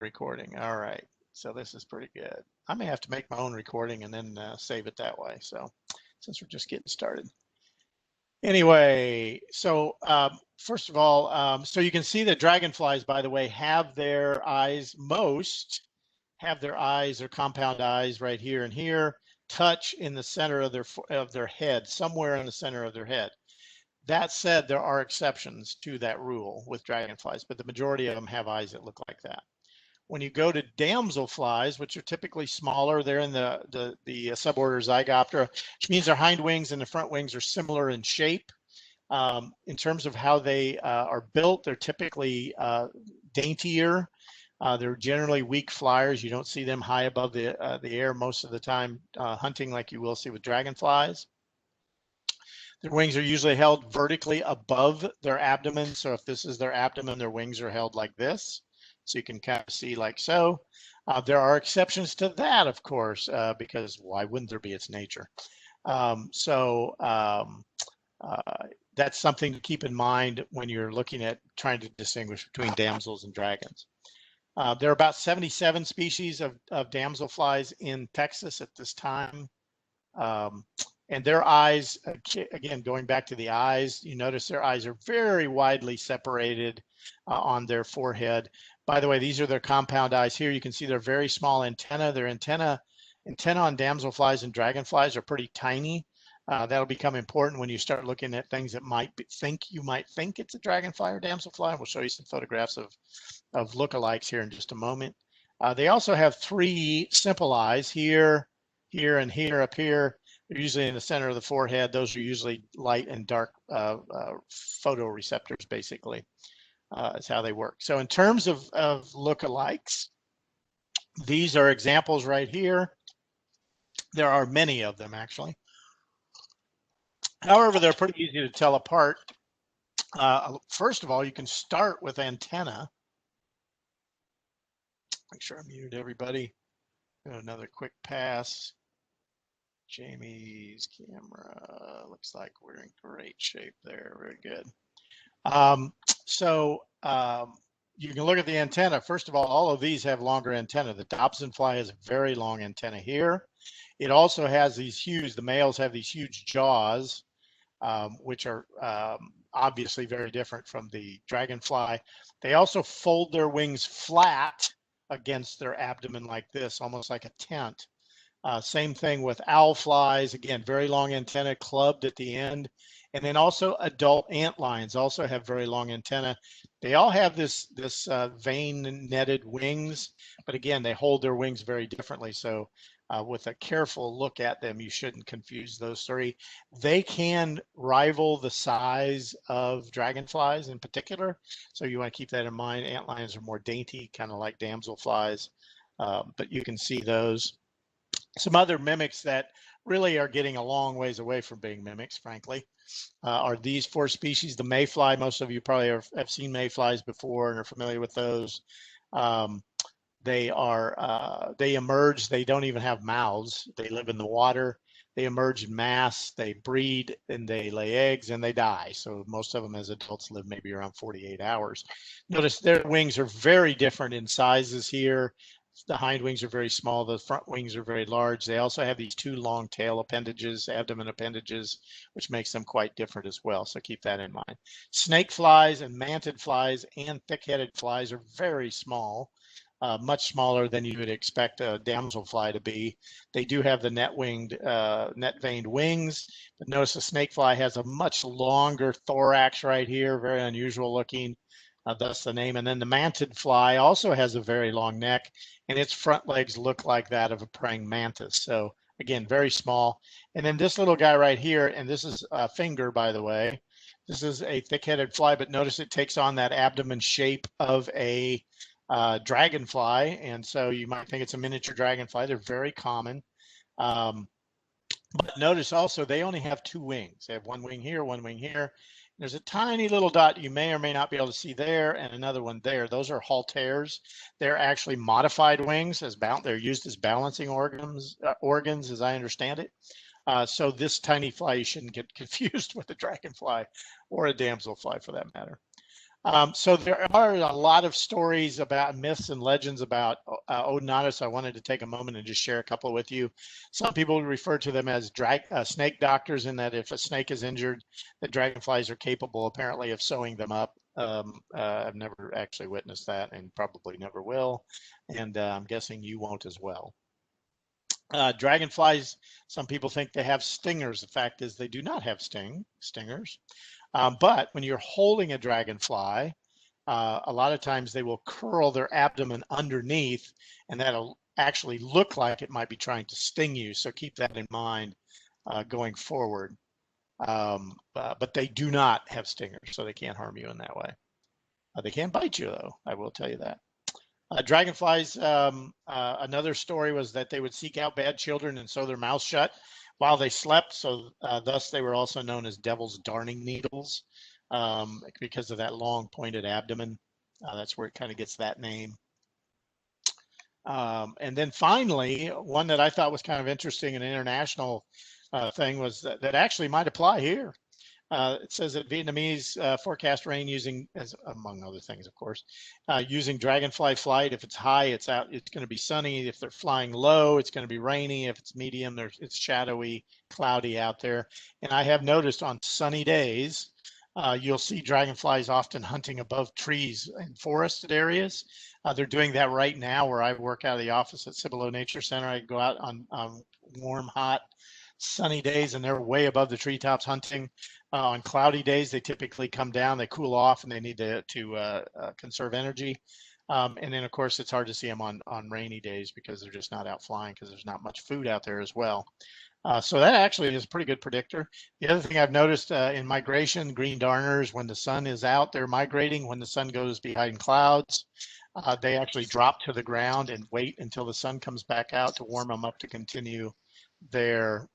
recording. All right. So this is pretty good. I may have to make my own recording and then save it that way. So since we're just getting started. Anyway, so first of all, so you can see that dragonflies, by the way, have their eyes, most have their eyes, their compound eyes right here and here, touch in the center of their head, somewhere in the center of their head. That said, there are exceptions to that rule with dragonflies, but the majority of them have eyes that look like that. When you go to damselflies, which are typically smaller, they're in the suborder Zygoptera, which means their hind wings and the front wings are similar in shape. In terms of how they are built, they're typically daintier. They're generally weak flyers. You don't see them high above the air most of the time hunting like you will see with dragonflies. Their wings are usually held vertically above their abdomen. So if this is their abdomen, their wings are held like this. So you can kind of see like so. There are exceptions to that, of course, because why wouldn't there be? It's nature. That's something to keep in mind when you're looking at trying to distinguish between damsels and dragons. There are about 77 species of damselflies in Texas at this time. And their eyes, again, going back to the eyes, you notice their eyes are very widely separated on their forehead. By the way, these are their compound eyes here. You can see they're very small antenna. Their antenna on damselflies and dragonflies are pretty tiny. That'll become important when you start looking at things that you might think it's a dragonfly or damselfly. We'll show you some photographs of lookalikes here in just a moment. They also have three simple eyes here, here, and here up here. They're usually in the center of the forehead. Those are usually light and dark photoreceptors, basically, is how they work. So in terms of lookalikes, these are examples right here. There are many of them, actually. However, they're pretty easy to tell apart. First of all, you can start with antenna. Make sure I muted everybody. Another quick pass. Jamie's camera looks like we're in great shape there. Very good. You can look at the antenna. First of all of these have longer antenna. The damselfly has a very long antenna here. It also has these huge, the males have these huge jaws, which are obviously very different from the dragonfly. They also fold their wings flat against their abdomen like this, almost like a tent. Same thing with owl flies. Again, very long antenna, clubbed at the end. And then also adult antlions also have very long antenna. They all have this vein netted wings, but again, they hold their wings very differently. So with a careful look at them, you shouldn't confuse those three. They can rival the size of dragonflies in particular. So you want to keep that in mind. Antlions are more dainty, kind of like damselflies, but you can see those. Some other mimics that really are getting a long ways away from being mimics, frankly, are these four species. The mayfly, most of you probably have seen mayflies before and are familiar with those. They emerge, they don't even have mouths. They live in the water. They emerge in mass, they breed, and they lay eggs, and they die. So most of them as adults live maybe around 48 hours. Notice their wings are very different in sizes here. The hind wings are very small. The front wings are very large. They also have these two long tail appendages, abdomen appendages, which makes them quite different as well. So keep that in mind. Snake flies and mantid flies and thick-headed flies are very small, much smaller than you would expect a damselfly to be. They do have the net-veined wings, but notice the snake fly has a much longer thorax right here, very unusual looking. Thus the name. And then the mantid fly also has a very long neck, and its front legs look like that of a praying mantis. So again, very small. And then this little guy right here, and this is a finger, by the way. This is a thick-headed fly, but notice it takes on that abdomen shape of a dragonfly. And so you might think it's a miniature dragonfly. They're very common. But notice also they only have two wings. They have one wing here, one wing here. There's a tiny little dot you may or may not be able to see there, and another one there. Those are halteres. They're actually modified wings. They're used as balancing organs, as I understand it. So this tiny fly, you shouldn't get confused with a dragonfly or a damselfly for that matter. So there are a lot of stories about myths and legends about Odonata. I wanted to take a moment and just share a couple with you. Some people refer to them as snake doctors, in that if a snake is injured, the dragonflies are capable apparently of sewing them up. I've never actually witnessed that and probably never will. And I'm guessing you won't as well. Dragonflies, some people think they have stingers. The fact is they do not have stingers. But when you're holding a dragonfly, a lot of times they will curl their abdomen underneath, and that'll actually look like it might be trying to sting you. So keep that in mind going forward. But they do not have stingers, so they can't harm you in that way. They can bite you, though. I will tell you that. Dragonflies, another story was that they would seek out bad children and sew their mouths shut while they slept. So thus they were also known as devil's darning needles because of that long pointed abdomen. That's where it kind of gets that name. And then finally, one that I thought was kind of interesting, an international thing, was that actually might apply here. It says that Vietnamese forecast rain using, as among other things, of course, using dragonfly flight. If it's high, it's going to be sunny. If they're flying low, it's going to be rainy. If it's medium, it's shadowy, cloudy out there. And I have noticed on sunny days, you'll see dragonflies often hunting above trees in forested areas. They're doing that right now where I work out of the office at Cibolo Nature Center. I go out on warm, hot, sunny days, and they're way above the treetops hunting. On cloudy days, they typically come down, they cool off, and they need to conserve energy. And then, of course, it's hard to see them on rainy days because they're just not out flying because there's not much food out there as well. So that actually is a pretty good predictor. The other thing I've noticed in migration, green darners, when the sun is out, they're migrating. When the sun goes behind clouds, they actually drop to the ground and wait until the sun comes back out to warm them up to continue their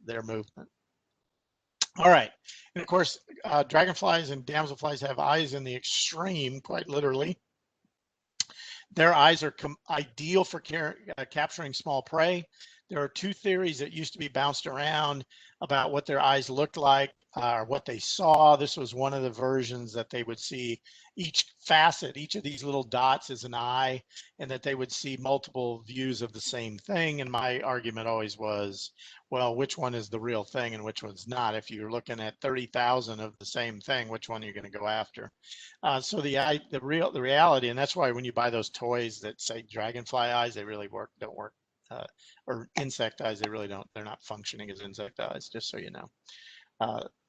movement. All right, and of course, dragonflies and damselflies have eyes in the extreme, quite literally. Their eyes are ideal for capturing small prey. There are two theories that used to be bounced around about what their eyes looked like or what they saw. This was one of the versions, that they would see each facet, each of these little dots is an eye, and that they would see multiple views of the same thing. And my argument always was, well, which one is the real thing and which one's not? If you're looking at 30,000 of the same thing, which one are you going to go after? So the reality, and that's why when you buy those toys that say dragonfly eyes, they really don't work. Or insect eyes, they really don't. They're not functioning as insect eyes, just so you know.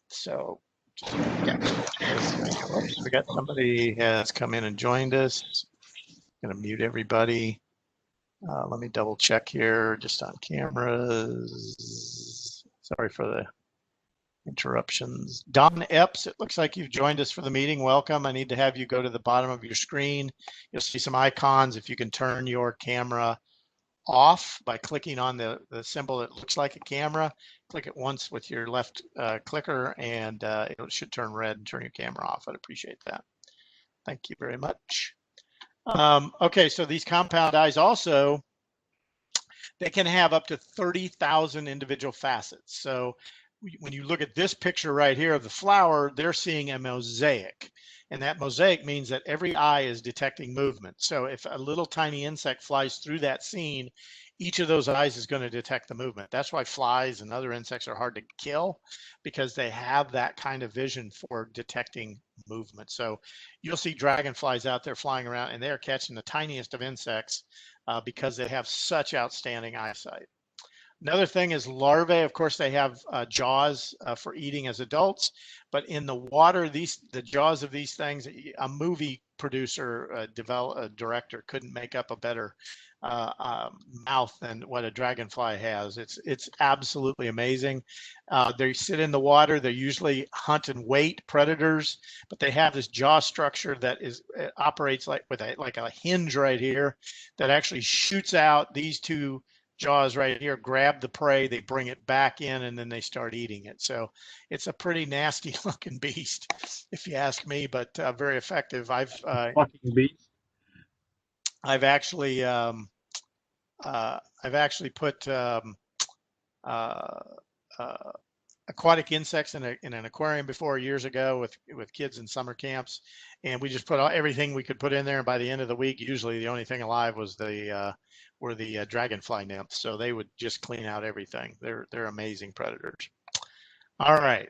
So we got somebody has come in and joined us. Going to mute everybody. Let me double check here, just on cameras. Sorry for the interruptions. Don Epps, it looks like you've joined us for the meeting. Welcome. I need to have you go to the bottom of your screen. You'll see some icons. If you can turn your camera off by clicking on the symbol that looks like a camera, click it once with your left clicker, and it should turn red and turn your camera off. I'd appreciate that. Thank you very much. Okay, so these compound eyes also, they can have up to 30,000 individual facets. So when you look at this picture right here of the flower, they're seeing a mosaic. And that mosaic means that every eye is detecting movement. So if a little tiny insect flies through that scene, each of those eyes is going to detect the movement. That's why flies and other insects are hard to kill, because they have that kind of vision for detecting movement. So you'll see dragonflies out there flying around, and they are catching the tiniest of insects because they have such outstanding eyesight. Another thing is larvae. Of course, they have jaws for eating as adults, but in the water, the jaws of these things, a movie producer, director couldn't make up a better mouth than what a dragonfly has. It's absolutely amazing. They sit in the water. They usually hunt and wait predators, but they have this jaw structure that operates like a hinge right here that actually shoots out these two jaws right here, grab the prey, they bring it back in, and then they start eating it. So it's a pretty nasty looking beast, if you ask me, but very effective. I've actually put aquatic insects in an aquarium before years ago with kids in summer camps, and we just put everything we could put in there. And by the end of the week, usually the only thing alive was were the dragonfly nymphs. So they would just clean out everything. They're amazing predators. All right.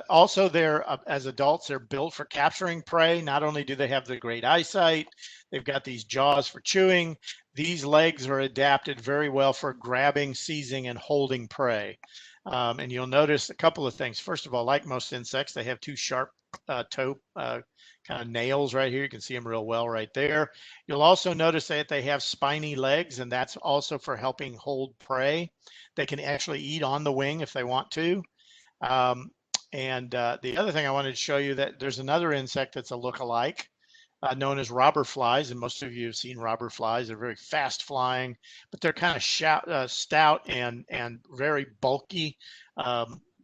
Also, they're as adults, they're built for capturing prey. Not only do they have the great eyesight, they've got these jaws for chewing. These legs are adapted very well for grabbing, seizing, and holding prey. And you'll notice a couple of things. First of all, like most insects, they have two sharp toe kind of nails right here. You can see them real well right there. You'll also notice that they have spiny legs, and that's also for helping hold prey. They can actually eat on the wing if they want to. The other thing I wanted to show you, that there's another insect that's a look-alike, known as robber flies, and most of you have seen robber flies. They're very fast flying, but they're kind of stout and very bulky.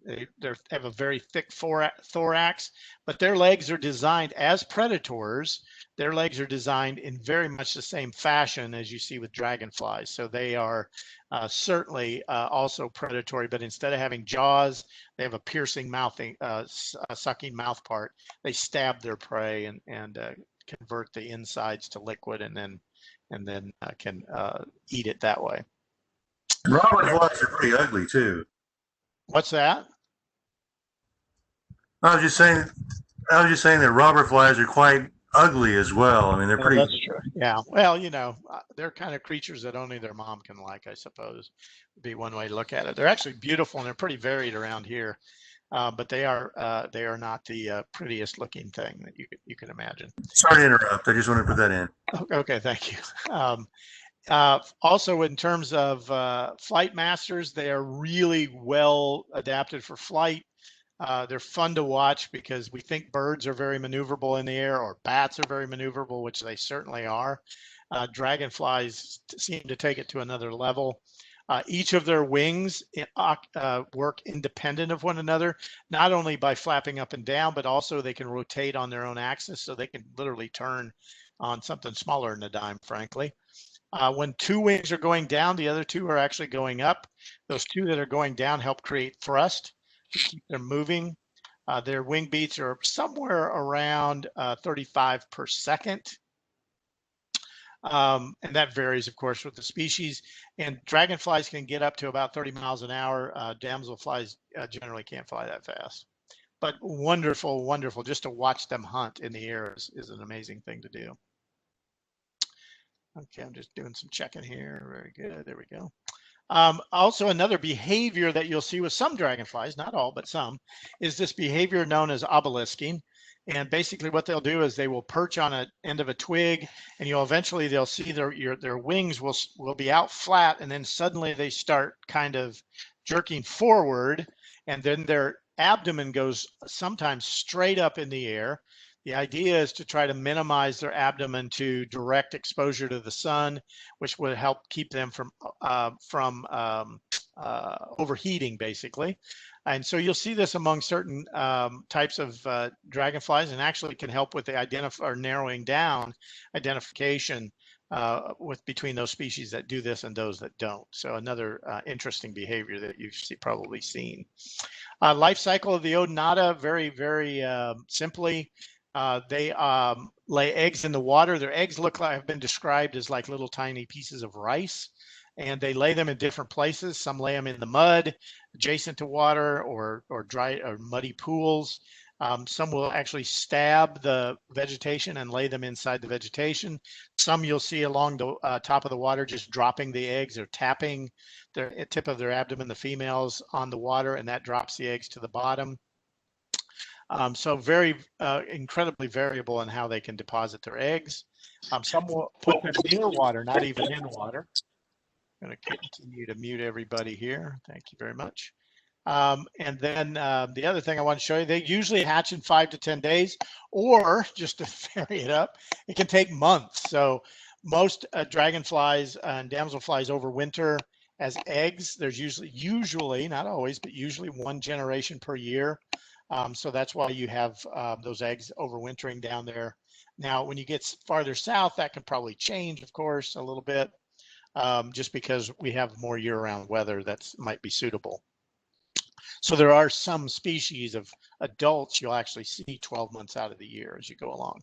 They have a very thick thorax, but their legs are designed as predators. Their legs are designed in very much the same fashion as you see with dragonflies. So they are certainly also predatory, but instead of having jaws, they have a piercing mouthing, sucking mouth part. They stab their prey and convert the insides to liquid, and then can eat it that way. Robber flies are pretty ugly too. What's that? I was just saying that robber flies are quite ugly as well. I mean, they're pretty. That's true. Yeah. Well, they're kind of creatures that only their mom can like, I suppose, would be one way to look at it. They're actually beautiful, and they're pretty varied around here, but they are not the prettiest looking thing that you can imagine. Sorry to interrupt. I just wanted to put that in. Okay, thank you. Also, in terms of flight masters, they are really well adapted for flight. They're fun to watch because we think birds are very maneuverable in the air, or bats are very maneuverable, which they certainly are. Dragonflies seem to take it to another level. Each of their wings work independent of one another, not only by flapping up and down, but also they can rotate on their own axis, so they can literally turn on something smaller than a dime, frankly. When two wings are going down, the other two are actually going up. Those two that are going down help create thrust to keep them moving. Their wing beats are somewhere around 35 per second. And that varies, of course, with the species. And dragonflies can get up to about 30 miles an hour. Damselflies generally can't fly that fast. But wonderful, wonderful. Just to watch them hunt in the air is an amazing thing to do. Okay, I'm just doing some checking here. Very good. There we go. Also, another behavior that you'll see with some dragonflies, not all, but some, is this behavior known as obelisking. And basically what they'll do is they will perch on an end of a twig, and they'll see their wings will be out flat, and then suddenly they start kind of jerking forward, and then their abdomen goes sometimes straight up in the air. The idea is to try to minimize their abdomen to direct exposure to the sun, which would help keep them from overheating, basically. And so you'll see this among certain types of dragonflies, and actually can help with the narrowing down identification between those species that do this and those that don't. So another interesting behavior that you've probably seen. Life cycle of the Odonata, very, very simply. They lay eggs in the water. Their eggs have been described as like little tiny pieces of rice, and they lay them in different places. Some lay them in the mud adjacent to water, or dry or muddy pools. Some will actually stab the vegetation and lay them inside the vegetation. Some you'll see along the top of the water, just dropping the eggs or tapping the tip of their abdomen, the females, on the water, and that drops the eggs to the bottom. So very incredibly variable in how they can deposit their eggs. Some will put them near water, not even in water. I'm going to continue to mute everybody here. Thank you very much. And then the other thing I want to show you, they usually hatch in 5 to 10 days, or just to vary it up, it can take months. So most dragonflies and damselflies overwinter as eggs. There's usually, not always, but usually one generation per year. So that's why you have those eggs overwintering down there. Now, when you get farther south, that can probably change, of course, a little bit, just because we have more year-round weather that might be suitable. So there are some species of adults you'll actually see 12 months out of the year as you go along.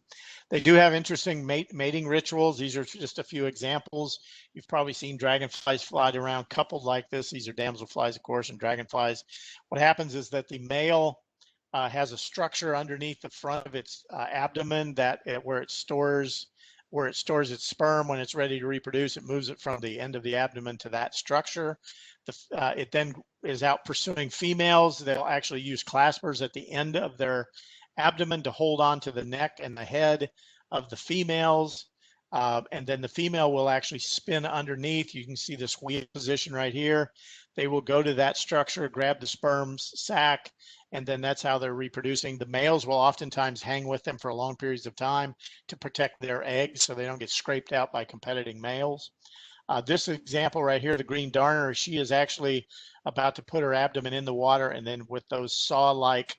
They do have interesting mating rituals. These are just a few examples. You've probably seen dragonflies fly around coupled like this. These are damselflies, of course, and dragonflies. What happens is that the male has a structure underneath the front of its abdomen that where it stores its sperm. When it's ready to reproduce, it moves it from the end of the abdomen to that structure. It then is out pursuing females. They'll actually use claspers at the end of their abdomen to hold on to the neck and the head of the females. And then the female will actually spin underneath. You can see this wheel position right here. They will go to that structure, grab the sperm sac, and then that's how they're reproducing. The males will oftentimes hang with them for long periods of time to protect their eggs so they don't get scraped out by competing males. This example right here, the green darner, she is actually about to put her abdomen in the water, and then with those saw-like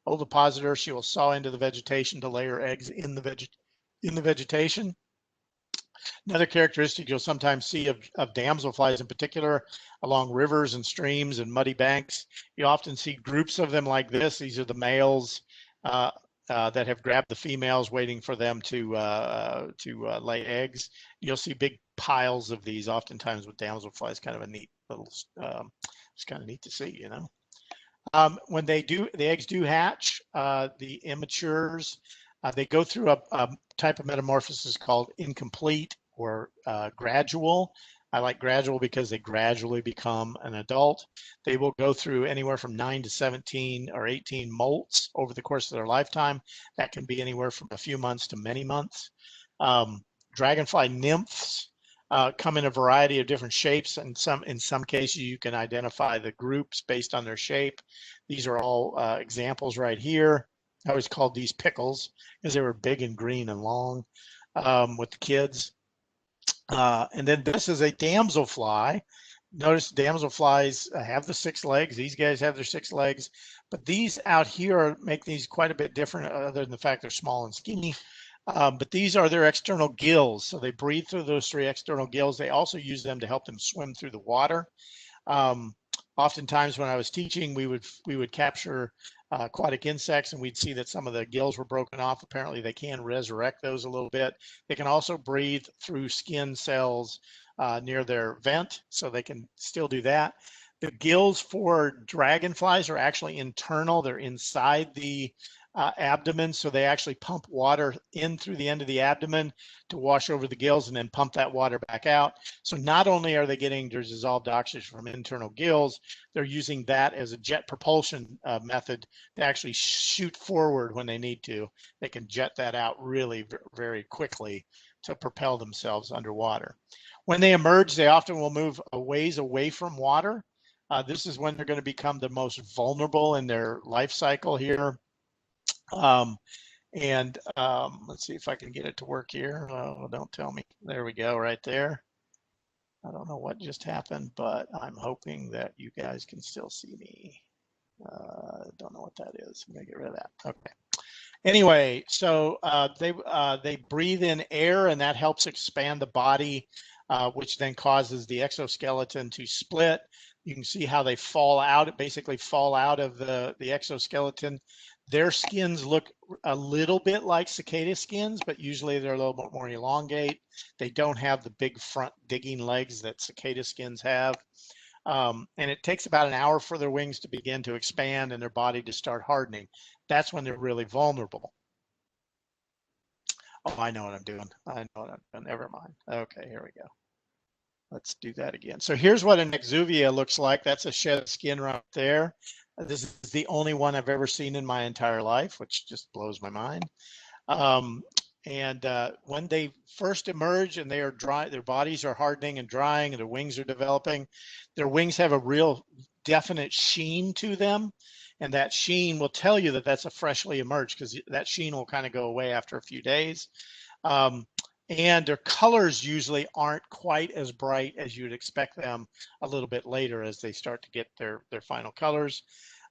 ovipositors, she will saw into the vegetation to lay her eggs in the vegetation. Another characteristic you'll sometimes see of damselflies in particular along rivers and streams and muddy banks, you often see groups of them like this. These are the males that have grabbed the females waiting for them to lay eggs. You'll see big piles of these oftentimes with damselflies. Kind of a neat little, it's kind of neat to see, you know. When the eggs do hatch, the immatures, they go through a type of metamorphosis called incomplete or gradual. I like gradual because they gradually become an adult. They will go through anywhere from 9 to 17 or 18 molts over the course of their lifetime. That can be anywhere from a few months to many months. Dragonfly nymphs come in a variety of different shapes, and in some cases you can identify the groups based on their shape. These are all examples right here. I always called these pickles because they were big and green and long with the kids. And then this is a damselfly. Notice damselflies have the 6 legs. These guys have their 6 legs, but these out here make these quite a bit different other than the fact they're small and skinny. But these are their external gills. So they breathe through those 3 external gills. They also use them to help them swim through the water. Oftentimes when I was teaching, we would capture aquatic insects, and we'd see that some of the gills were broken off. Apparently they can resurrect those a little bit. They can also breathe through skin cells near their vent, so they can still do that. The gills for dragonflies are actually internal. They're inside the abdomen, so they actually pump water in through the end of the abdomen to wash over the gills and then pump that water back out. So not only are they getting their dissolved oxygen from internal gills, they're using that as a jet propulsion method to actually shoot forward when they need to. They can jet that out really very quickly to propel themselves underwater. When they emerge, they often will move a ways away from water. This is when they're going to become the most vulnerable in their life cycle here. Let's see if I can get it to work here. Oh, don't tell me. There we go, right there. I don't know what just happened, but I'm hoping that you guys can still see me. Don't know what that is. I'm gonna get rid of that. Okay. Anyway, so they breathe in air, and that helps expand the body, which then causes the exoskeleton to split. You can see how they fall out, basically fall out of the exoskeleton. Their skins look a little bit like cicada skins, but usually they're a little bit more elongate. They don't have the big front digging legs that cicada skins have. And it takes about an hour for their wings to begin to expand and their body to start hardening. That's when they're really vulnerable. Oh, I know what I'm doing. I know what I'm doing. Never mind. Okay, here we go. Let's do that again. So here's what an exuvia looks like. That's a shed skin right there. This is the only one I've ever seen in my entire life, which just blows my mind. When they first emerge and they are dry, their bodies are hardening and drying and their wings are developing. Their wings have a real definite sheen to them. And that sheen will tell you that that's a freshly emerged, because that sheen will kind of go away after a few days. And their colors usually aren't quite as bright as you'd expect them a little bit later as they start to get their final colors.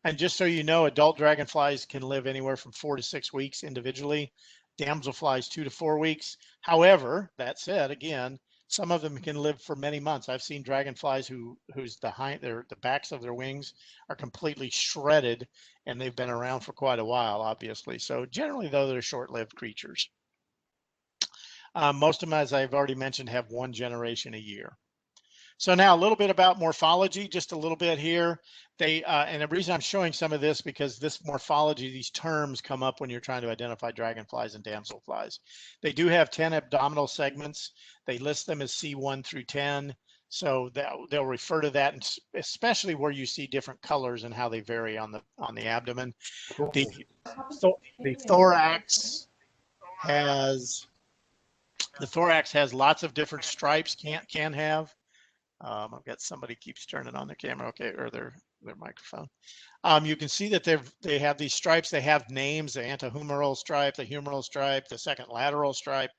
And just so you know, adult dragonflies can live anywhere from 4 to 6 weeks individually, damselflies 2 to 4 weeks. However, that said, again, Some of them can live for many months. I've seen dragonflies whose the backs of their wings are completely shredded, and they've been around for quite a while, obviously. So generally, though, they're short-lived creatures. Most of them, as I've already mentioned, have one generation a year. So now a little bit about morphology, just a little bit here. And the reason I'm showing some of this, because this morphology, these terms come up when you're trying to identify dragonflies and damselflies. They do have 10 abdominal segments. They list them as C1 through 10. So they'll refer to that, and especially where you see different colors and how they vary on the abdomen. The thorax has lots of different stripes. Can have. I've got somebody keeps turning on their camera, okay, or their microphone. You can see that they have these stripes. They have names: the antehumeral stripe, the humeral stripe, the second lateral stripe.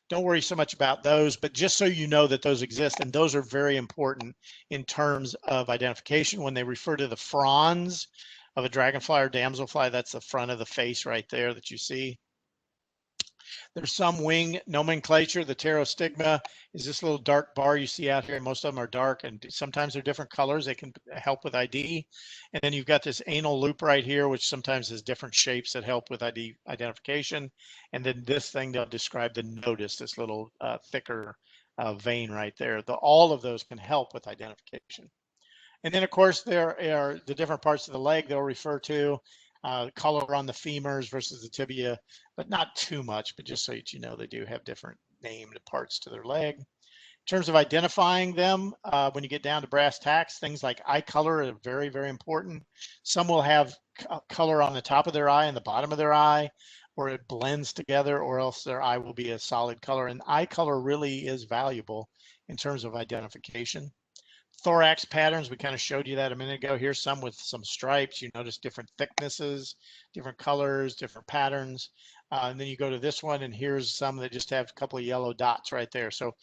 Don't worry so much about those, but just so you know that those exist, and those are very important in terms of identification. When they refer to the fronds of a dragonfly or damselfly, that's the front of the face right there that you see. There's some wing nomenclature. The pterostigma is this little dark bar you see out here. Most of them are dark, and sometimes they're different colors. They can help with ID. And then you've got this anal loop right here, which sometimes has different shapes that help with ID identification. And then this thing they'll describe the nodus, this little thicker vein right there. All of those can help with identification. And then, of course, there are the different parts of the leg they'll refer to. Color on the femurs versus the tibia, but not too much, but just so that you know, they do have different named parts to their leg. In terms of identifying them, when you get down to brass tacks, things like eye color are very, very important. Some will have color on the top of their eye and the bottom of their eye, or it blends together, or else their eye will be a solid color. And eye color really is valuable in terms of identification. Thorax patterns, we kind of showed you that a minute ago. Here's some with some stripes. You notice different thicknesses, different colors, different patterns. And then you go to this one, and here's some that just have a couple of yellow dots right there. So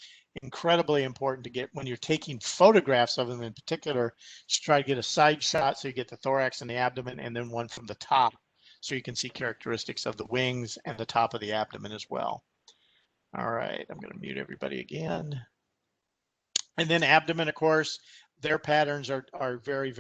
incredibly important to get when you're taking photographs of them in particular, to try to get a side shot so you get the thorax and the abdomen, and then one from the top so you can see characteristics of the wings and the top of the abdomen as well. All right, I'm going to mute everybody again. And then abdomen, of course, their patterns are very,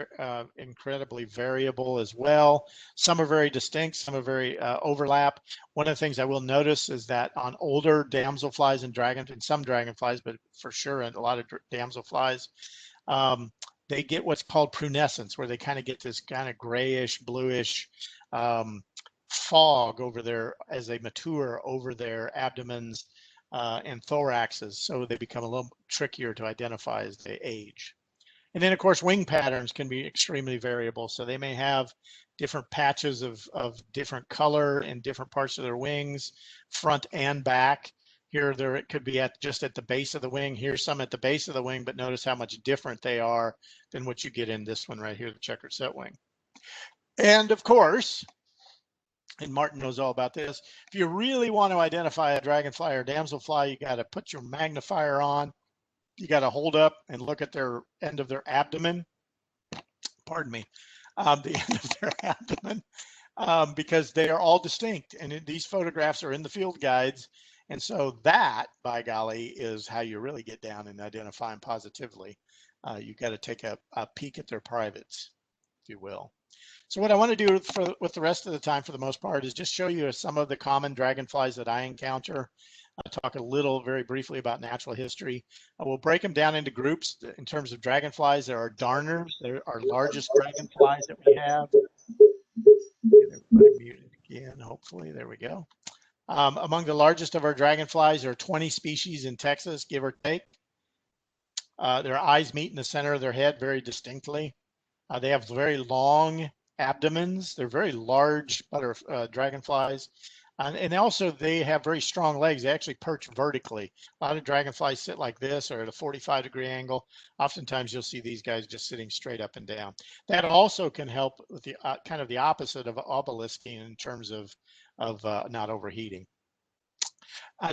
incredibly variable as well. Some are very distinct, some are very overlap. One of the things I will notice is that on older damselflies and some dragonflies, but for sure a lot of damselflies, they get what's called prunescence, where they kind of get this kind of grayish, bluish fog over as they mature over their abdomens and thoraxes, so they become a little trickier to identify as they age. And then, of course, wing patterns can be extremely variable. So they may have different patches of different color in different parts of their wings, front and back. Here, it could be just at the base of the wing. Here's some at the base of the wing, but notice how much different they are than what you get in this one right here, the checkered set wing. And of course, and Martin knows all about this, if you really want to identify a dragonfly or damselfly, you got to put your magnifier on. You got to hold up and look at their end of their abdomen. Pardon me, the end of their abdomen, because they are all distinct. And these photographs are in the field guides. And so that, by golly, is how you really get down and identify them positively. You got to take a peek at their privates, if you will. So what I want to do with the rest of the time, for the most part, is just show you some of the common dragonflies that I encounter. I'll talk a little, very briefly, about natural history. We'll break them down into groups. In terms of dragonflies, there are darners. They're our largest dragonflies that we have. Get everybody muted again, hopefully. There we go. Among the largest of our dragonflies, there are 20 species in Texas, give or take. Their eyes meet in the center of their head very distinctly. They have very long abdomens. They're very large dragonflies. And also they have very strong legs. They actually perch vertically. A lot of dragonflies sit like this or at a 45-degree angle. Oftentimes you'll see these guys just sitting straight up and down. That also can help with the kind of the opposite of obelisking in terms of not overheating.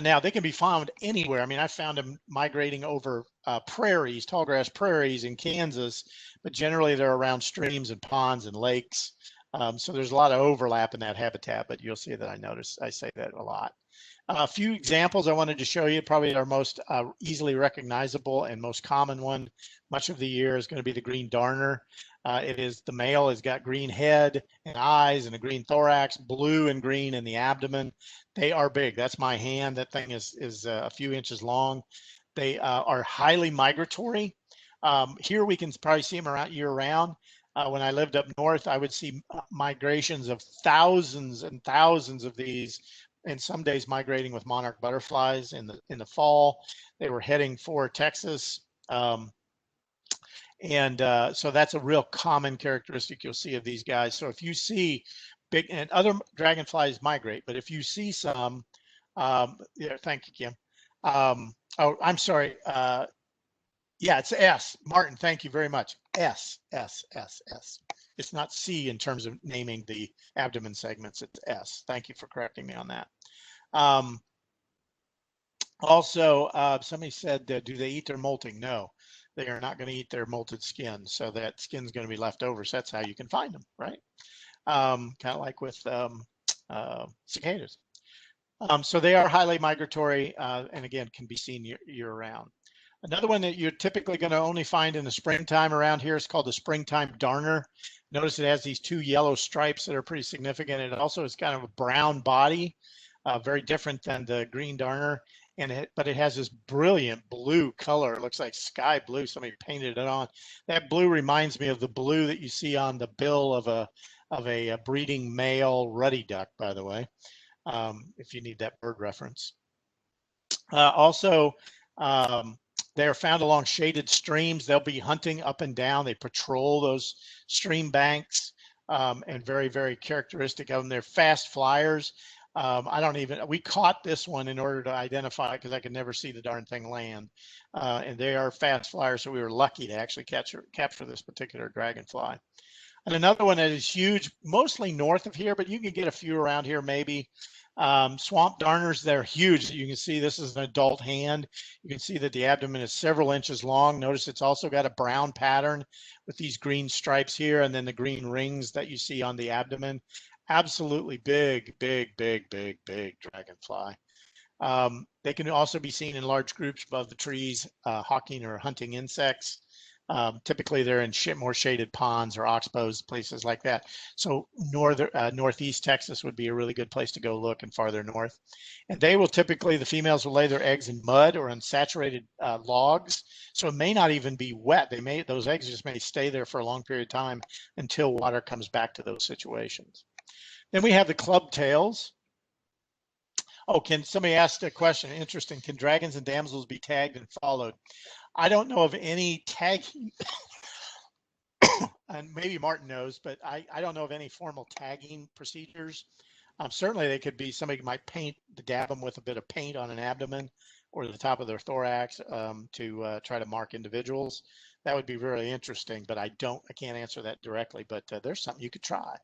Now they can be found anywhere. I mean, I found them migrating over prairies, tall grass prairies in Kansas, but generally they're around streams and ponds and lakes. So there's a lot of overlap in that habitat, but you'll see that I say that a lot. A few examples I wanted to show you. Probably our most easily recognizable and most common one much of the year is going to be the green darner. The male has got green head and eyes and a green thorax, blue and green in the abdomen. They are big. That's my hand. That thing is a few inches long. They are highly migratory. Here we can probably see them around year round. When I lived up north, I would see migrations of thousands and thousands of these, and some days migrating with monarch butterflies in the fall. They were heading for Texas. So that's a real common characteristic you'll see of these guys. So if you see big, and other dragonflies migrate, but if you see some, yeah, thank you, Kim. Oh, I'm sorry. Yeah, it's S. Martin, thank you very much. S. It's not C in terms of naming the abdomen segments. It's S. Thank you for correcting me on that. Also, somebody said, do they eat their molting? No, they are not going to eat their molted skin. So that skin's going to be left over. So that's how you can find them, right? Kind of like with cicadas. So they are highly migratory and again, can be seen year round. Another one that you're typically going to only find in the springtime around here is called the springtime darner. Notice it has these two yellow stripes that are pretty significant. It also is kind of a brown body, very different than the green darner. But it has this brilliant blue color. It looks like sky blue. Somebody painted it on. That blue reminds me of the blue that you see on the bill of a breeding male ruddy duck, by the way, if you need that bird reference. Also, they're found along shaded streams. They'll be hunting up and down. They patrol those stream banks, and very, very characteristic of them. They're fast flyers. We caught this one in order to identify it because I could never see the darn thing land. And they are fast flyers, so we were lucky to actually capture this particular dragonfly. And another one that is huge, mostly north of here, but you can get a few around here maybe. Swamp darners, they're huge. You can see this is an adult hand. You can see that the abdomen is several inches long. Notice it's also got a brown pattern with these green stripes here and then the green rings that you see on the abdomen. Absolutely big dragonfly. They can also be seen in large groups above the trees, hawking or hunting insects. Typically they're in more shaded ponds or oxbows, places like that. So northeast Texas would be a really good place to go look, and farther north. And they will typically, the females will lay their eggs in mud or unsaturated logs. So it may not even be wet. Those eggs just may stay there for a long period of time until water comes back to those situations. Then we have the club tails. Oh, somebody asked a question, interesting. Can dragons and damsels be tagged and followed? I don't know of any tagging, and maybe Martin knows, but I don't know of any formal tagging procedures. Certainly they could be, somebody might dab them with a bit of paint on an abdomen or the top of their thorax to try to mark individuals. That would be really interesting, but I can't answer that directly, but there's something you could try,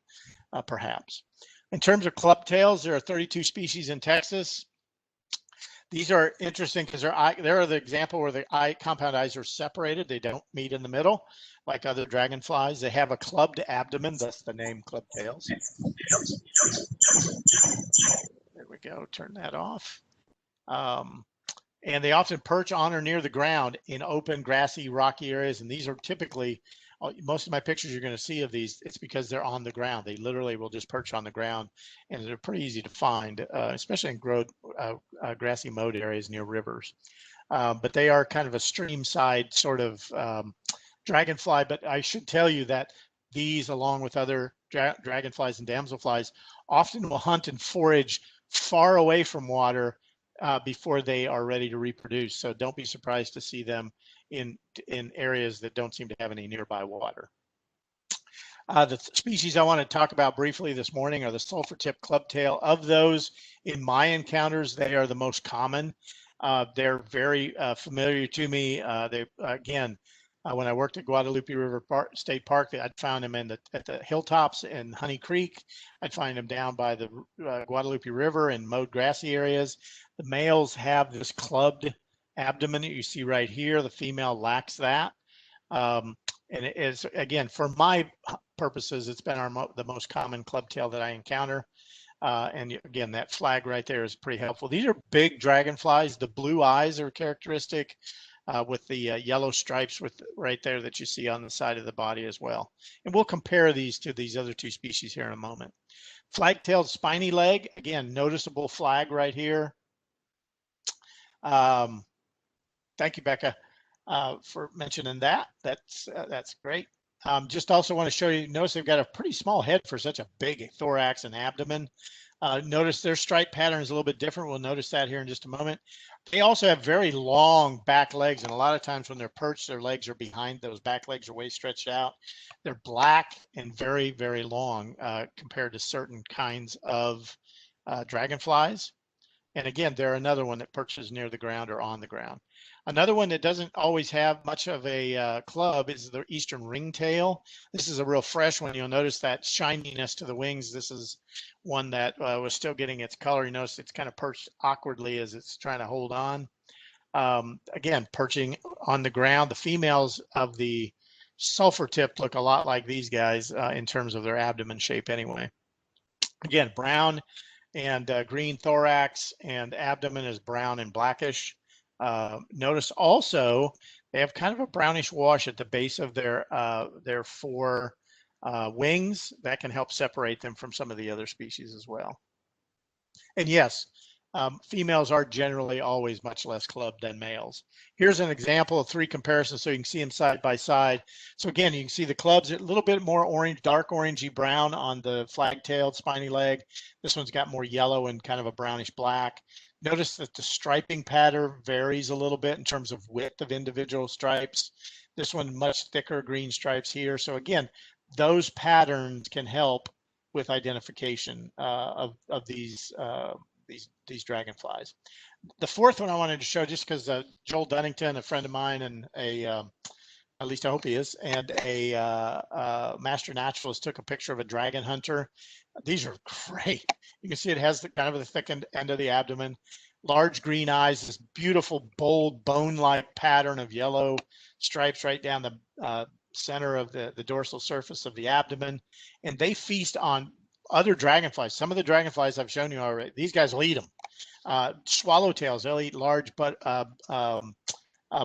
perhaps. In terms of club tails, there are 32 species in Texas. These are interesting because they're the example where the compound eyes are separated. They don't meet in the middle like other dragonflies. They have a clubbed abdomen, thus the name club tails. There we go, turn that off. And they often perch on or near the ground in open, grassy, rocky areas. And these are typically, most of my pictures you're going to see of these, it's because they're on the ground. They literally will just perch on the ground, and they're pretty easy to find, especially in grassy mowed areas near rivers. But they are kind of a stream side sort of dragonfly. But I should tell you that these, along with other dragonflies and damselflies, often will hunt and forage far away from water before they are ready to reproduce. So don't be surprised to see them in areas that don't seem to have any nearby water. The species I want to talk about briefly this morning are the sulfur-tip clubtail. Of those, in my encounters, they are the most common. They're very familiar to me. When I worked at Guadalupe River State Park, I'd found them at the hilltops in Honey Creek. I'd find them down by the Guadalupe River in mowed grassy areas. The males have this clubbed abdomen that you see right here. The female lacks that. And it is, again, for my purposes, it's been the most common clubtail that I encounter. And again, that flag right there is pretty helpful. These are big dragonflies. The blue eyes are characteristic with the yellow stripes right there that you see on the side of the body as well. And we'll compare these to these other two species here in a moment. Flag-tailed spiny leg, again, noticeable flag right here. Thank you, Becca, for mentioning that. That's great. Just also want to show you, notice they've got a pretty small head for such a big thorax and abdomen. Notice their stripe pattern is a little bit different. We'll notice that here in just a moment. They also have very long back legs, and a lot of times when they're perched, their legs are behind. Those back legs are way stretched out. They're black and very, very long compared to certain kinds of dragonflies. And again, they're another one that perches near the ground or on the ground. Another one that doesn't always have much of a club is the eastern ringtail. This is a real fresh one. You'll notice that shininess to the wings. This is one that was still getting its color. You notice it's kind of perched awkwardly as it's trying to hold on. Again, perching on the ground. The females of the sulfur tip look a lot like these guys in terms of their abdomen shape anyway. Again, brown and green thorax, and abdomen is brown and blackish. Notice also they have kind of a brownish wash at the base of their four wings. That can help separate them from some of the other species as well. And yes, females are generally always much less clubbed than males. Here's an example of three comparisons so you can see them side by side. So again, you can see the clubs a little bit more orange, dark orangey brown on the flag-tailed spiny leg. This one's got more yellow and kind of a brownish black. Notice that the striping pattern varies a little bit in terms of width of individual stripes. This one much thicker green stripes here. So again, those patterns can help with identification of these dragonflies. The fourth one I wanted to show, just because Joel Dunnington, a friend of mine, and at least I hope he is, and a master naturalist took a picture of a dragon hunter. These are great. You can see it has kind of the thickened end of the abdomen, large green eyes, this beautiful, bold, bone-like pattern of yellow stripes right down the center of the dorsal surface of the abdomen. And they feast on other dragonflies. Some of the dragonflies I've shown you already, these guys will eat them. Swallowtails, they'll eat large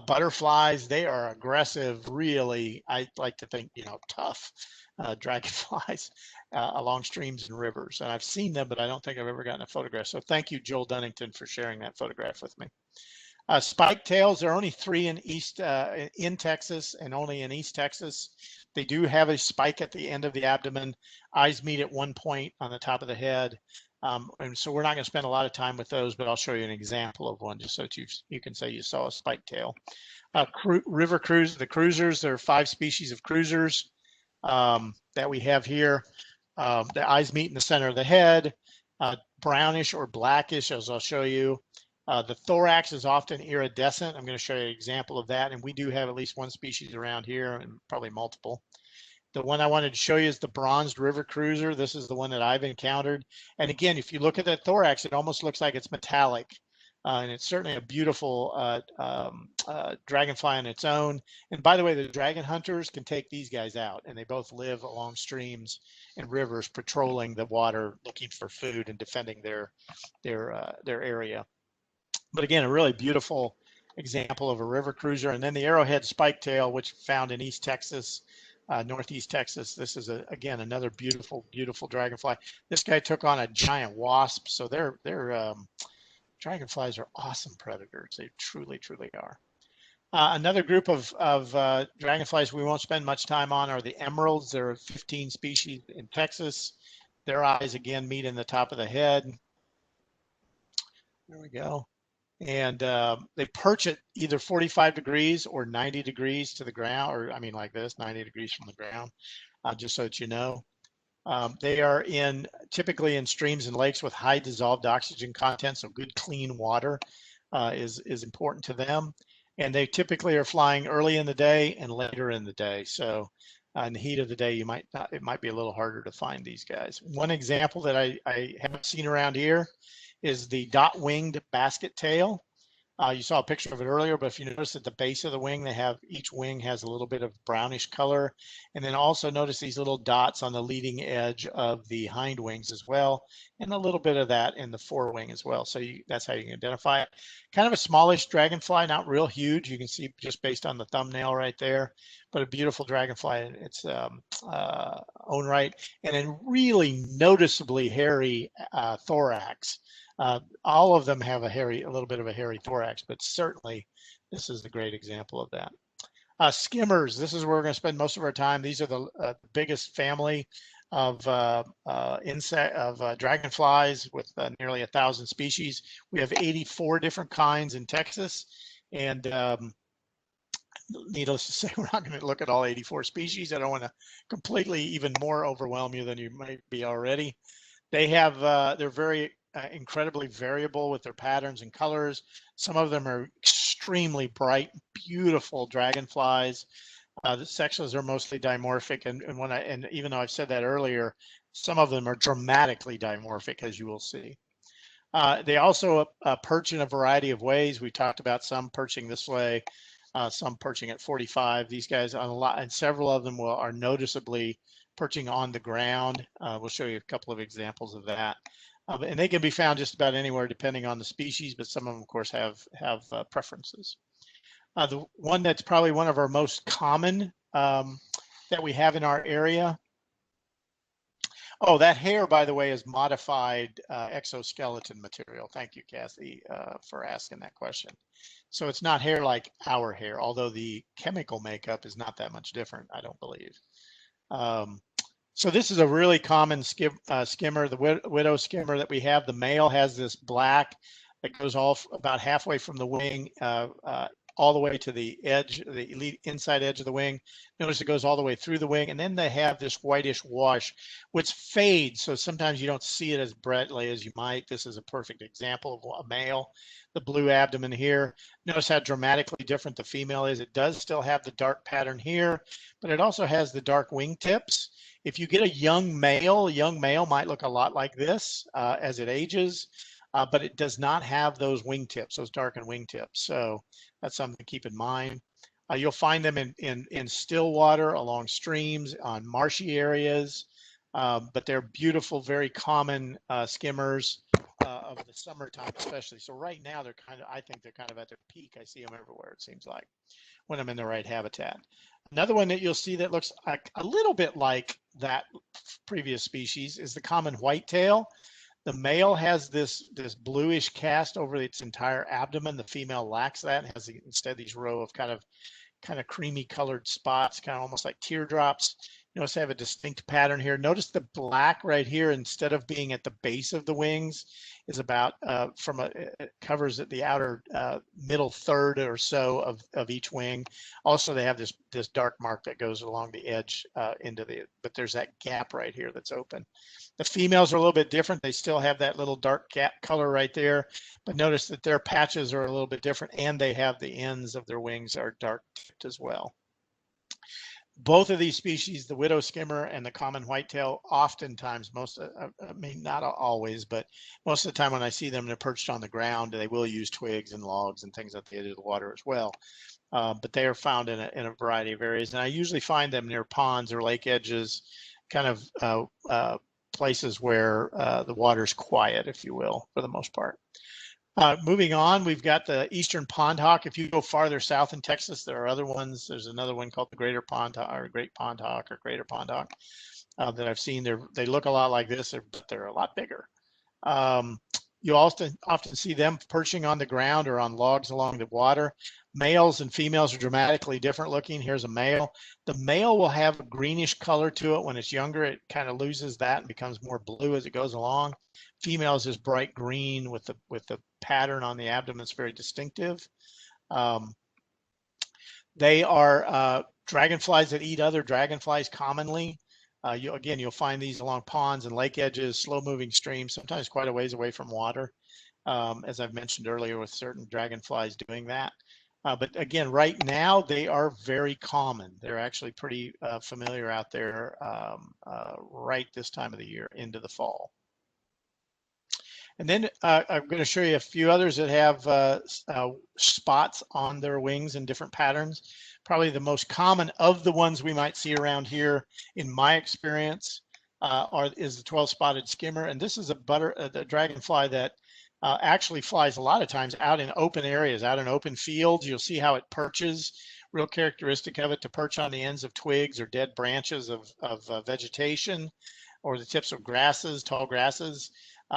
butterflies. They are aggressive, really, I like to think, tough dragonflies along streams and rivers. And I've seen them, but I don't think I've ever gotten a photograph. So thank you, Joel Dunnington, for sharing that photograph with me. Spike tails, there are only three in Texas and only in East Texas. They do have a spike at the end of the abdomen. Eyes meet at one point on the top of the head. And so we're not going to spend a lot of time with those, but I'll show you an example of one just so you can say you saw a spike tail. River cruise, the cruisers, there are 5 species of cruisers that we have here. The eyes meet in the center of the head, brownish or blackish, as I'll show you. The thorax is often iridescent. I'm going to show you an example of that. And we do have at least one species around here and probably multiple. The one I wanted to show you is the bronzed river cruiser. This is the one that I've encountered. And again, if you look at that thorax, it almost looks like it's metallic. And it's certainly a beautiful dragonfly on its own. And by the way, the dragon hunters can take these guys out, and they both live along streams and rivers, patrolling the water, looking for food and defending their area. But again, a really beautiful example of a river cruiser. And then the arrowhead spiketail, which found in East Texas, Northeast Texas. This is again another beautiful, beautiful dragonfly. This guy took on a giant wasp. So their dragonflies are awesome predators. They truly, truly are. Another group of dragonflies we won't spend much time on are the emeralds. There are 15 species in Texas. Their eyes again meet in the top of the head. There we go. And they perch at either 45 degrees or 90 degrees to the ground, or I mean like this, 90 degrees from the ground, just so that you know. They are typically in streams and lakes with high dissolved oxygen content, so good clean water is important to them. And they typically are flying early in the day and later in the day. So in the heat of the day, it might be a little harder to find these guys. One example that I haven't seen around here is the dot-winged basket tail. You saw a picture of it earlier, but if you notice at the base of the wing, each wing has a little bit of brownish color. And then also notice these little dots on the leading edge of the hind wings as well, and a little bit of that in the forewing as well. So that's how you can identify it. Kind of a smallish dragonfly, not real huge. You can see just based on the thumbnail right there, but a beautiful dragonfly in its own right, and then really noticeably hairy thorax. All of them have a little bit of a hairy thorax, but certainly this is a great example of that. Skimmers, this is where we're going to spend most of our time. These are the biggest family of dragonflies with nearly 1,000 species. We have 84 different kinds in Texas, and needless to say, we're not going to look at all 84 species. I don't want to completely even more overwhelm you than you might be already. They're very incredibly variable with their patterns and colors. Some of them are extremely bright, beautiful dragonflies. The sexes are mostly dimorphic, and even though I've said that earlier, some of them are dramatically dimorphic, as you will see. They also perch in a variety of ways. We talked about some perching this way, some perching at 45. These guys on a lot, and several of them are noticeably perching on the ground. We'll show you a couple of examples of that. And they can be found just about anywhere depending on the species, but some of them, of course, have preferences. The one that's probably one of our most common that we have in our area. Oh, that hair, by the way, is modified exoskeleton material. Thank you, Kathy, for asking that question. So it's not hair like our hair, although the chemical makeup is not that much different, I don't believe. So this is a really common skimmer, the widow skimmer that we have. The male has this black that goes off about halfway from the wing, all the way to the edge, the inside edge of the wing. Notice it goes all the way through the wing, and then they have this whitish wash, which fades. So sometimes you don't see it as brightly as you might. This is a perfect example of a male. The blue abdomen here. Notice how dramatically different the female is. It does still have the dark pattern here, but it also has the dark wing tips. If you get a young male might look a lot like this as it ages, but it does not have those wingtips, those darkened wingtips. So that's something to keep in mind. You'll find them in still water, along streams, on marshy areas, but they're beautiful, very common skimmers of the summertime especially. So right now I think they're kind of at their peak. I see them everywhere, it seems like, when I'm in the right habitat. Another one that you'll see that looks a little bit like that previous species is the common whitetail. The male has this bluish cast over its entire abdomen. The female lacks that and has instead these row of kind of creamy colored spots, kind of almost like teardrops. Notice they have a distinct pattern here. Notice the black right here, instead of being at the base of the wings, is about it covers the outer middle third or so of each wing. Also, they have this dark mark that goes along the edge but there's that gap right here that's open. The females are a little bit different. They still have that little dark gap color right there, but notice that their patches are a little bit different, and they have the ends of their wings are dark tipped as well. Both of these species, the widow skimmer and the common whitetail, oftentimes, I mean, not always, but most of the time when I see them, they're perched on the ground. They will use twigs and logs and things at the edge of the water as well. But they are found in a variety of areas. And I usually find them near ponds or lake edges, kind of places where the water's quiet, if you will, for the most part. Moving on, we've got the eastern pond hawk. If you go farther south in Texas, there are other ones. There's another one called the greater pond hawk, or great pond hawk, or greater pond hawk that I've seen. They look a lot like this, but they're a lot bigger. You often see them perching on the ground or on logs along the water. Males and females are dramatically different looking. Here's a male. The male will have a greenish color to it. When it's younger, it kind of loses that and becomes more blue as it goes along. Females is bright green with the pattern on the abdomen. It's very distinctive. They are dragonflies that eat other dragonflies commonly. You'll find these along ponds and lake edges, slow-moving streams, sometimes quite a ways away from water, as I've mentioned earlier, with certain dragonflies doing that. But again, right now, they are very common. They're actually pretty familiar out there right this time of the year into the fall. And then I'm going to show you a few others that have spots on their wings in different patterns. Probably the most common of the ones we might see around here, in my experience, is the 12-spotted skimmer. And this is the dragonfly that actually flies a lot of times out in open areas, out in open fields. You'll see how it perches. Real characteristic of it to perch on the ends of twigs or dead branches of vegetation, or the tips of grasses, tall grasses.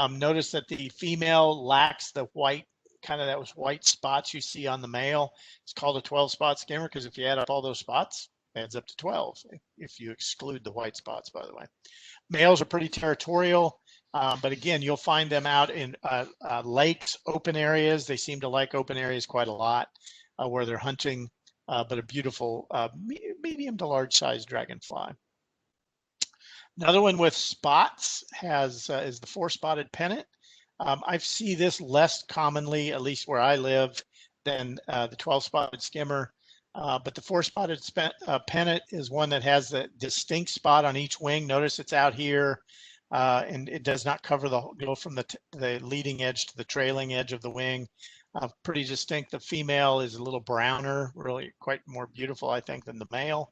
Notice that the female lacks the white, kind of those white spots you see on the male. It's called a 12-spot skimmer because if you add up all those spots, it adds up to 12, if you exclude the white spots, by the way. Males are pretty territorial, but again, you'll find them out in lakes, open areas. They seem to like open areas quite a lot where they're hunting, but a beautiful medium to large size dragonfly. Another one with spots is the 4-spotted pennant. I see this less commonly, at least where I live, than the 12-spotted skimmer. But the 4-spotted pennant is one that has a distinct spot on each wing. Notice it's out here, and it does not cover go from the leading edge to the trailing edge of the wing. Pretty distinct. The female is a little browner, really quite more beautiful, I think, than the male.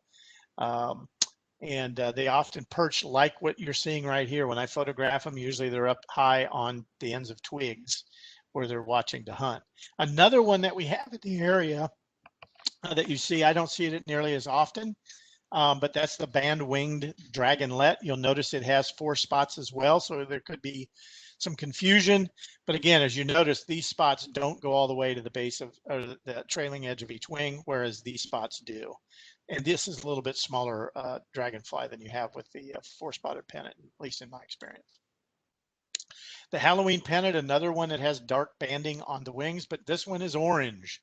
And they often perch like what you're seeing right here. When I photograph them, usually they're up high on the ends of twigs where they're watching to hunt. Another one that we have in the area that you see, I don't see it nearly as often, but that's the band-winged dragonlet. You'll notice it has 4 spots as well, so there could be some confusion. But again, as you notice, these spots don't go all the way to the base of the trailing edge of each wing, whereas these spots do. And this is a little bit smaller dragonfly than you have with the 4-spotted pennant, at least in my experience. The Halloween pennant, another one that has dark banding on the wings, but this one is orange.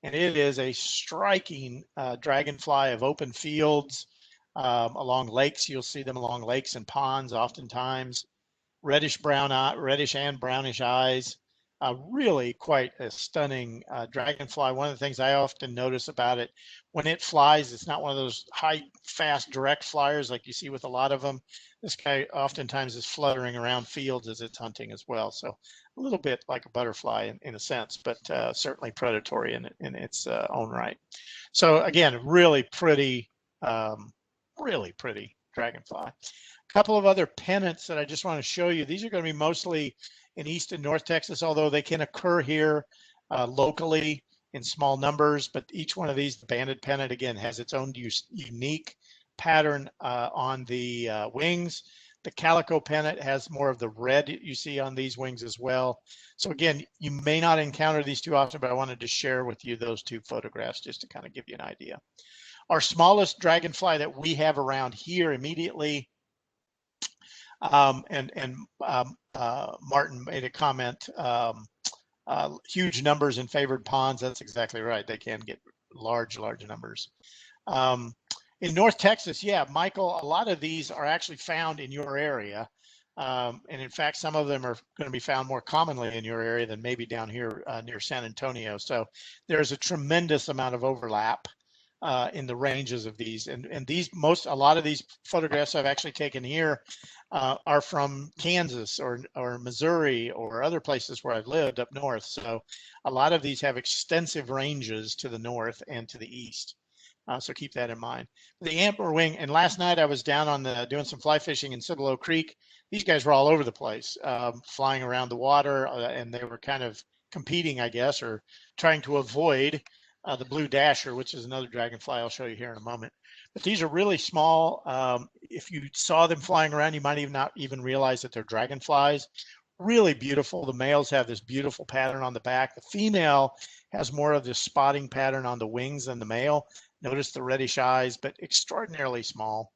And it is a striking dragonfly of open fields, along lakes. You'll see them along lakes and ponds oftentimes. Reddish and brownish eyes. Really quite a stunning dragonfly. One of the things I often notice about it, when it flies, it's not one of those high, fast, direct flyers like you see with a lot of them. This guy oftentimes is fluttering around fields as it's hunting as well. So a little bit like a butterfly in a sense, but certainly predatory in its own right. So again, really pretty dragonfly. A couple of other pennants that I just want to show you. These are going to be mostly in East and North Texas, although they can occur here locally in small numbers. But each one of these, the banded pennant, again, has its own unique pattern on the wings. The calico pennant has more of the red you see on these wings as well. So again, you may not encounter these too often, but I wanted to share with you those 2 photographs just to kind of give you an idea. Our smallest dragonfly that we have around here immediately, Martin made a comment, huge numbers in favored ponds. That's exactly right. They can get large numbers. In North Texas, yeah, Michael, a lot of these are actually found in your area. And in fact, some of them are going to be found more commonly in your area than maybe down here near San Antonio. So there's a tremendous amount of overlap in the ranges of these. And a lot of these photographs I've actually taken here are from Kansas or Missouri or other places where I've lived up north. So a lot of these have extensive ranges to the north and to the east. So keep that in mind. The amber wing, and last night I was down on doing some fly fishing in Cibolo Creek. These guys were all over the place, flying around the water, and they were kind of competing, I guess, or trying to avoid the blue dasher, which is another dragonfly I'll show you here in a moment. But these are really small. If you saw them flying around, you might not even realize that they're dragonflies. Really beautiful. The males have this beautiful pattern on the back. The female has more of this spotting pattern on the wings than the male. Notice the reddish eyes, but extraordinarily small.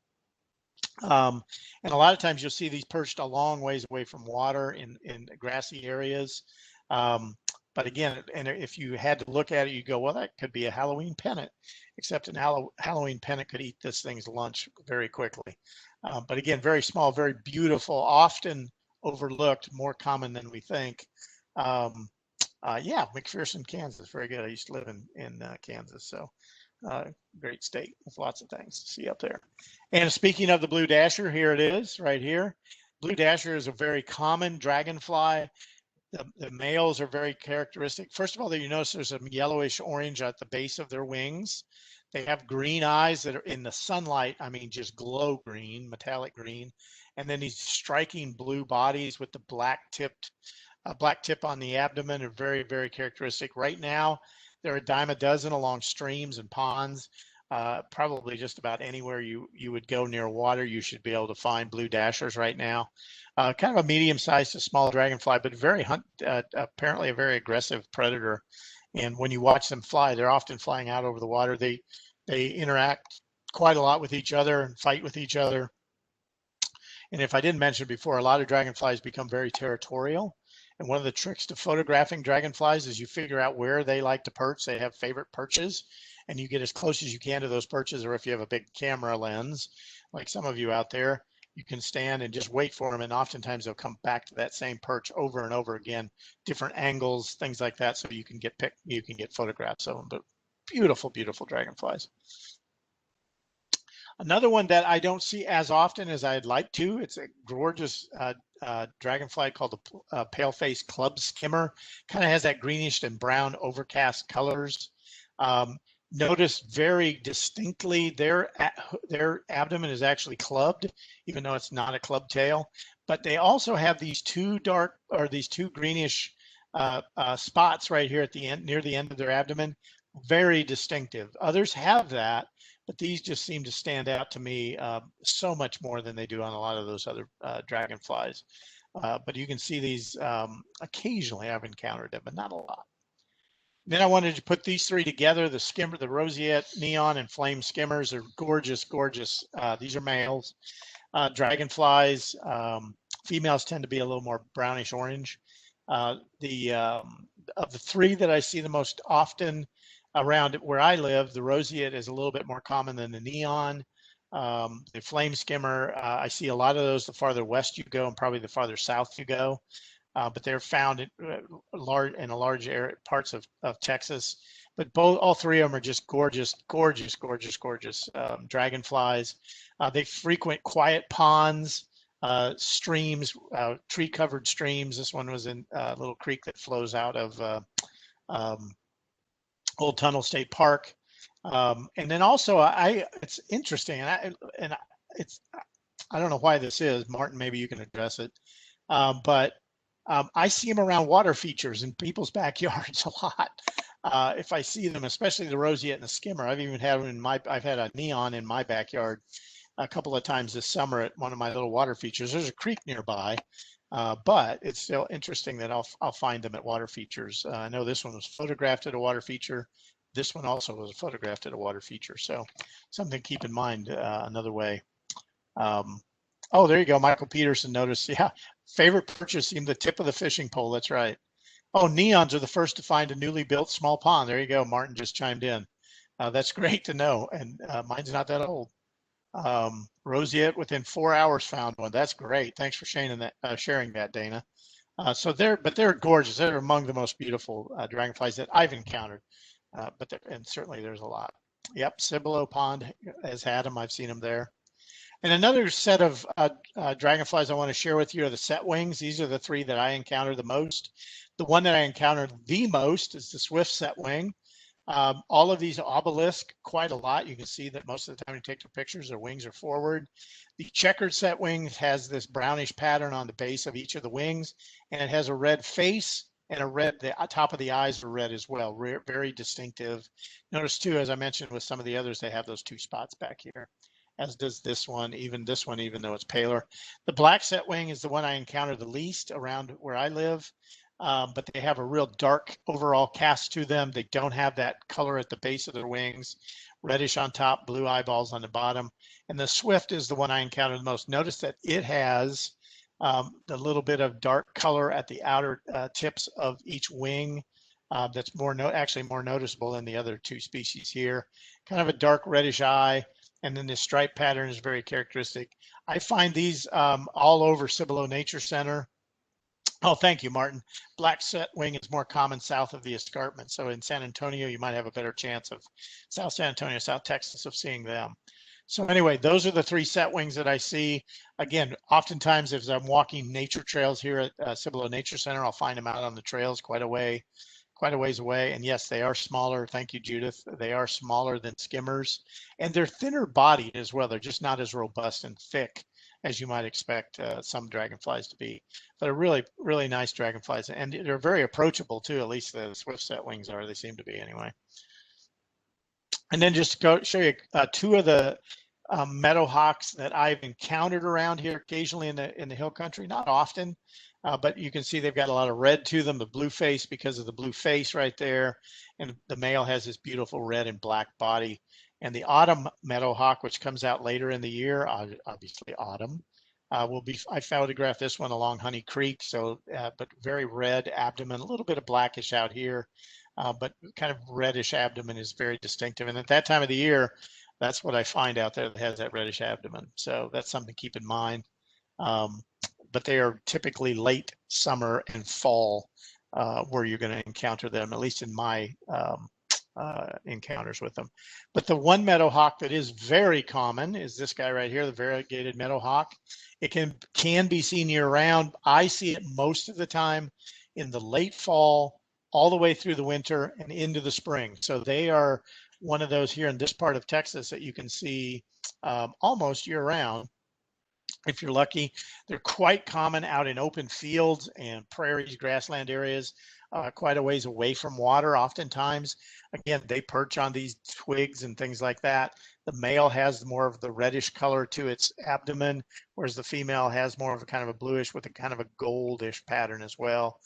And a lot of times you'll see these perched a long ways away from water in grassy areas. But again, and if you had to look at it, you go, well, that could be a Halloween pennant, except an Halloween pennant could eat this thing's lunch very quickly. But again, very small, very beautiful, often overlooked, more common than we think. Yeah, McPherson, Kansas, very good. I used to live in Kansas, so great state with lots of things to see up there. And speaking of the blue dasher, here it is right here. Blue dasher is a very common dragonfly. the males are very characteristic. First of all, you notice there's a yellowish orange at the base of their wings. They have green eyes that are in the sunlight, I mean, just glow green, metallic green. And then these striking blue bodies with the black tip on the abdomen are very, very characteristic. Right now, there are a dime a dozen along streams and ponds. Probably just about anywhere you would go near water, you should be able to find blue dashers right now. Kind of a medium-sized to small dragonfly, but apparently a very aggressive predator. And when you watch them fly, they're often flying out over the water. They interact quite a lot with each other and fight with each other. And if I didn't mention before, a lot of dragonflies become very territorial. And one of the tricks to photographing dragonflies is you figure out where they like to perch. They have favorite perches, and you get as close as you can to those perches, or if you have a big camera lens, like some of you out there, you can stand and just wait for them. And oftentimes they'll come back to that same perch over and over again, different angles, things like that. So you can get photographs of them, but beautiful, beautiful dragonflies. Another one that I don't see as often as I'd like to, it's a gorgeous dragonfly called the pale-faced club skimmer. Kind of has that greenish and brown overcast colors. Notice very distinctly their abdomen is actually clubbed, even though it's not a club tail. But they also have these two greenish spots right here at the end, near the end of their abdomen. Very distinctive. Others have that, but these just seem to stand out to me so much more than they do on a lot of those other dragonflies. But you can see these occasionally. I've encountered them, but not a lot. Then I wanted to put these three together. The skimmer, the roseate, neon, and flame skimmers are gorgeous, gorgeous. These are males. Dragonflies, females tend to be a little more brownish orange. Of the three that I see the most often around where I live, the roseate is a little bit more common than the neon. The flame skimmer, I see a lot of those the farther west you go and probably the farther south you go. But they're found in large area, parts of Texas. But all three of them are just gorgeous, gorgeous, gorgeous, gorgeous dragonflies. They frequent quiet ponds, streams, tree-covered streams. This one was in a little creek that flows out of Old Tunnel State Park. And then also, it's interesting, I don't know why this is. Martin, maybe you can address it. But I see them around water features in people's backyards a lot. If I see them, especially the roseate and the skimmer, I've even had them I've had a neon in my backyard a couple of times this summer at one of my little water features. There's a creek nearby, but it's still interesting that I'll find them at water features. I know this one was photographed at a water feature. This one also was photographed at a water feature. So something to keep in mind another way. Oh, there you go. Michael Peterson noticed. Yeah, favorite perches seem the tip of the fishing pole. That's right. Oh, neons are the first to find a newly built small pond. There you go. Martin just chimed in. That's great to know. And mine's not that old. Roseate within 4 hours found one. That's great. Thanks for sharing that, Dana. But they're gorgeous. They're among the most beautiful dragonflies that I've encountered. And certainly there's a lot. Yep, Cibolo Pond has had them. I've seen them there. And another set of dragonflies I want to share with you are the set wings. These are the three that I encounter the most. The one that I encountered the most is the swift set wing. All of these obelisk quite a lot. You can see that most of the time you take the pictures, their wings are forward. The checkered set wing has this brownish pattern on the base of each of the wings, and it has a red face and the top of the eyes are red as well. Very distinctive. Notice too, as I mentioned with some of the others, they have those two spots back here, as does this one, even though it's paler. The black set wing is the one I encounter the least around where I live, but they have a real dark overall cast to them. They don't have that color at the base of their wings, reddish on top, blue eyeballs on the bottom. And the swift is the one I encounter the most. Notice that it has the little bit of dark color at the outer tips of each wing. That's actually more noticeable than the other two species here. Kind of a dark reddish eye. And then the stripe pattern is very characteristic. I find these all over Cibolo Nature Center. Oh, thank you, Martin. Black set wing is more common south of the escarpment. So in San Antonio, you might have a better chance of South San Antonio, South Texas, of seeing them. So anyway, those are the three set wings that I see. Again, oftentimes as I'm walking nature trails here at Cibolo Nature Center, I'll find them out on the trails quite a ways away. And yes, they are smaller. Thank you, Judith. They are smaller than skimmers, and they're thinner bodied as well. They're just not as robust and thick as you might expect some dragonflies to be. But they're really, really nice dragonflies, and they're very approachable too. At least the swift set wings are. They seem to be anyway. And then just go show you two of the meadowhawks that I've encountered around here occasionally in the hill country, not often, but you can see they've got a lot of red to them, the blue face because of the blue face right there. And the male has this beautiful red and black body. And the autumn meadowhawk, which comes out later in the year, obviously autumn, I photographed this one along Honey Creek. So, but very red abdomen, a little bit of blackish out here. But kind of reddish abdomen is very distinctive. And at that time of the year, that's what I find out there that has that reddish abdomen. So that's something to keep in mind. But they are typically late summer and fall where you're going to encounter them, at least in my encounters with them. But the one meadowhawk that is very common is this guy right here, the variegated meadowhawk. It can be seen year round. I see it most of the time in the late fall, all the way through the winter and into the spring. So they are one of those here in this part of Texas that you can see almost year round. If you're lucky, they're quite common out in open fields and prairies, grassland areas, quite a ways away from water. Oftentimes, again, they perch on these twigs and things like that. The male has more of the reddish color to its abdomen, whereas the female has more of a kind of a bluish with a kind of a goldish pattern as well.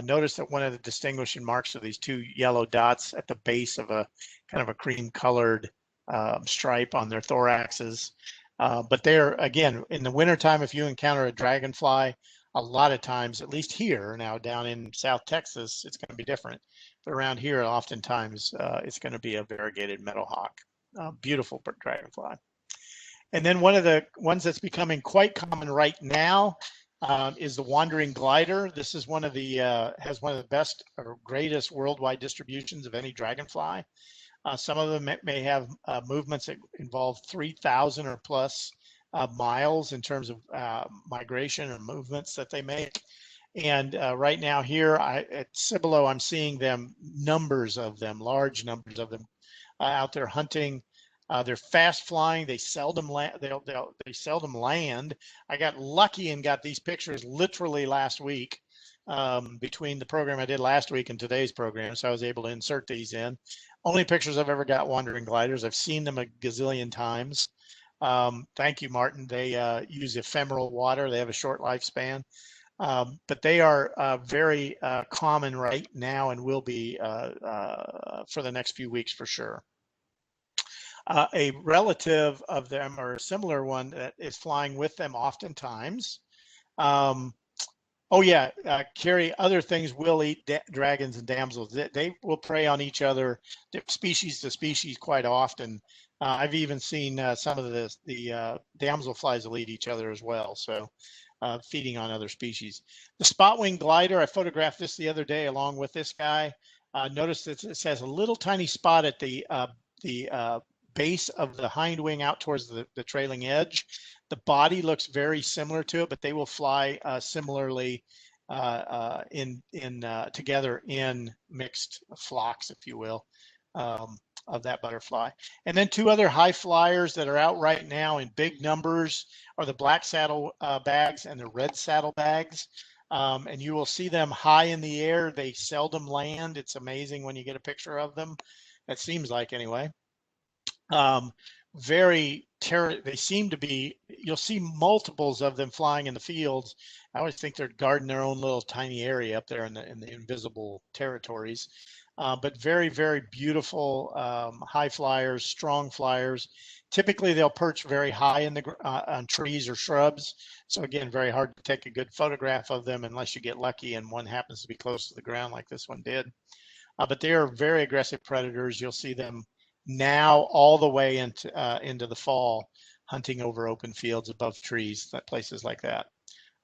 Notice that one of the distinguishing marks are these two yellow dots at the base of a kind of a cream colored stripe on their thoraxes. But they're, again, in the wintertime, if you encounter a dragonfly, a lot of times, at least here now down in South Texas, it's going to be different. But around here, oftentimes, it's going to be a variegated meadowhawk. Beautiful dragonfly. And then one of the ones that's becoming quite common right now is the wandering glider. This is one of the has one of the best or greatest worldwide distributions of any dragonfly. Some of them may have movements that involve 3,000 or plus miles in terms of migration or movements that they make. And right now here at Cibolo, I'm seeing them, numbers of them, large numbers of them out there hunting. They're fast flying. They seldom land. They seldom land. I got lucky and got these pictures literally last week between the program I did last week and today's program. So I was able to insert these in. Only pictures I've ever got wandering gliders. I've seen them a gazillion times. Thank you, Martin. They use ephemeral water. They have a short lifespan, but they are very common right now and will be for the next few weeks for sure. A relative of them or a similar one that is flying with them oftentimes. Oh yeah, Carrie, other things will eat dragons and damsels. They will prey on each other, species to species quite often. I've even seen some of the damselflies will eat each other as well, so feeding on other species. The spot-wing glider, I photographed this the other day along with this guy. Notice that it has a little tiny spot at the base of the hind wing out towards the trailing edge. The body looks very similar to it, but they will fly similarly together in mixed flocks, if you will, of that butterfly. And then two other high flyers that are out right now in big numbers are the black saddle bags and the red saddle bags. And you will see them high in the air. They seldom land. It's amazing when you get a picture of them. It seems like anyway. They seem to be, you'll see multiples of them flying in the fields. I always think they're guarding their own little tiny area up there in the invisible territories. But very, very beautiful high flyers, strong flyers. Typically they'll perch very high in on trees or shrubs. So again, very hard to take a good photograph of them unless you get lucky and one happens to be close to the ground like this one did. But they are very aggressive predators. You'll see them now all the way into the fall, hunting over open fields, above trees, places like that.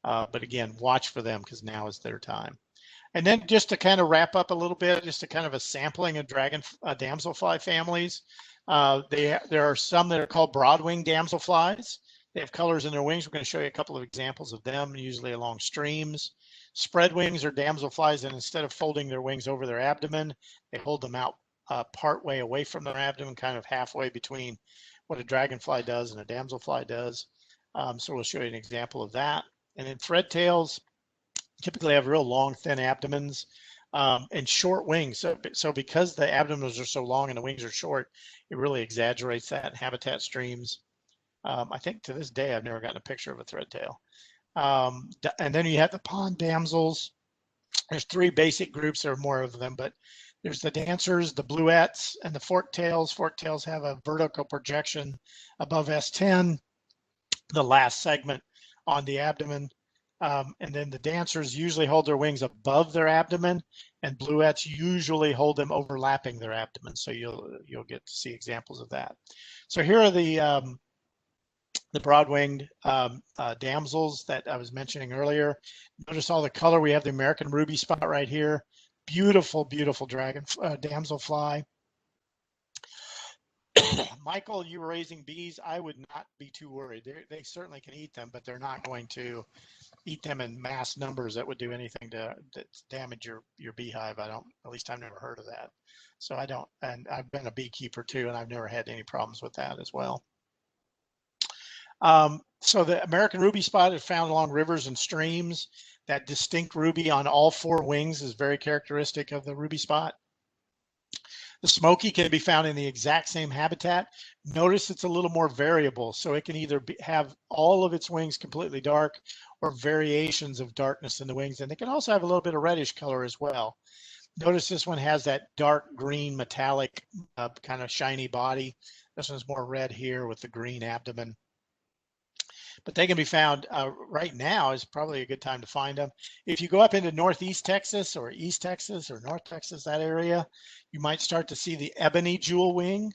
But again, watch for them because now is their time. And then just to kind of wrap up a little bit, just a kind of a sampling of damselfly families. There are some that are called broad-winged damselflies. They have colors in their wings. We're going to show you a couple of examples of them, usually along streams. Spread wings are damselflies, and instead of folding their wings over their abdomen, they hold them out part way away from their abdomen, kind of halfway between what a dragonfly does and a damselfly does. So we'll show you an example of that. And then thread tails typically have real long, thin abdomens and short wings. So because the abdomens are so long and the wings are short, it really exaggerates that in habitat streams. I think to this day, I've never gotten a picture of a thread tail. And then you have the pond damsels. There's three basic groups. There are more of them, but there's the dancers, the bluettes, and the fork tails. Fork tails have a vertical projection above S10, the last segment on the abdomen. And then the dancers usually hold their wings above their abdomen, and bluettes usually hold them overlapping their abdomen. So you'll get to see examples of that. So here are the broad-winged damsels that I was mentioning earlier. Notice all the color. We have the American ruby spot right here. Beautiful, beautiful damselfly. Michael, you were raising bees. I would not be too worried. They certainly can eat them, but they're not going to eat them in mass numbers that would do anything to damage your beehive. At least I've never heard of that. So I don't, and I've been a beekeeper too, and I've never had any problems with that as well. So the American ruby spot is found along rivers and streams. That distinct ruby on all four wings is very characteristic of the ruby spot. The smoky can be found in the exact same habitat. Notice it's a little more variable, so it can either have all of its wings completely dark or variations of darkness in the wings, and it can also have a little bit of reddish color as well. Notice this one has that dark green metallic kind of shiny body. This one's more red here with the green abdomen. But they can be found right now is probably a good time to find them. If you go up into Northeast Texas or East Texas or North Texas, that area, you might start to see the ebony jewel wing.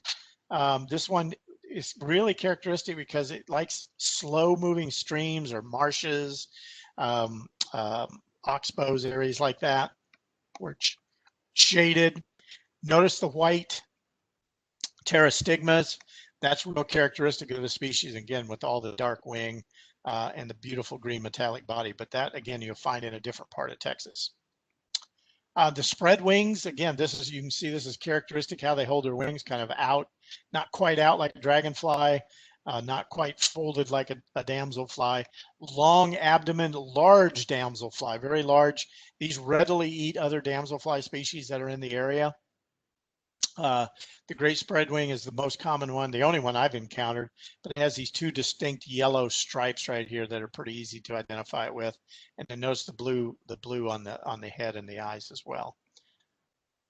This one is really characteristic because it likes slow moving streams or marshes, oxbows, areas like that, where it's shaded. Notice the white pterostigmas. That's real characteristic of the species, again, with all the dark wing and the beautiful green metallic body. But that, again, you'll find in a different part of Texas. The spread wings, again, you can see this is characteristic how they hold their wings kind of out, not quite out like a dragonfly, not quite folded like a damselfly. Long abdomen, large damselfly, very large. These readily eat other damselfly species that are in the area. The great spread wing is the most common one, the only one I've encountered, but it has these two distinct yellow stripes right here that are pretty easy to identify it with. And then notice the blue on the head and the eyes as well.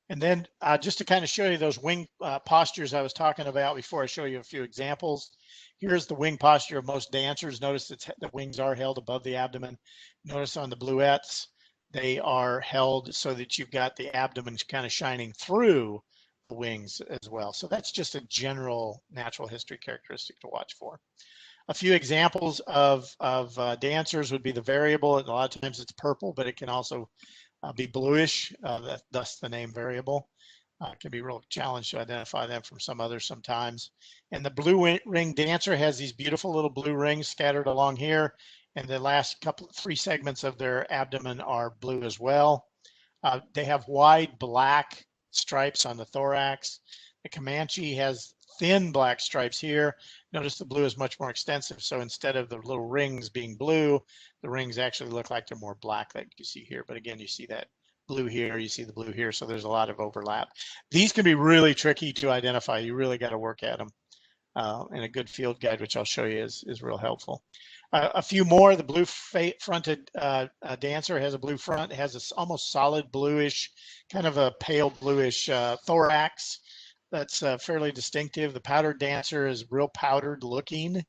And then just to kind of show you those wing postures I was talking about before I show you a few examples. Here's the wing posture of most dancers. Notice that the wings are held above the abdomen. Notice on the bluettes, they are held so that you've got the abdomen kind of shining through the wings as well. So that's just a general natural history characteristic to watch for. A few examples of dancers would be the variable. And a lot of times it's purple, but it can also be bluish, thus the name variable. It can be a real challenge to identify them from some others sometimes. And the blue ring dancer has these beautiful little blue rings scattered along here. And the last three segments of their abdomen are blue as well. They have wide black stripes on the thorax. The Comanche has thin black stripes here. Notice the blue is much more extensive. So instead of the little rings being blue, the rings actually look like they're more black like you see here. But again, you see that blue here, you see the blue here. So there's a lot of overlap. These can be really tricky to identify. You really got to work at them. And a good field guide, which I'll show you, is real helpful. A few more. The blue fronted dancer has a blue front. It has this almost solid bluish, kind of a pale bluish thorax that's fairly distinctive. The powdered dancer is real powdered looking,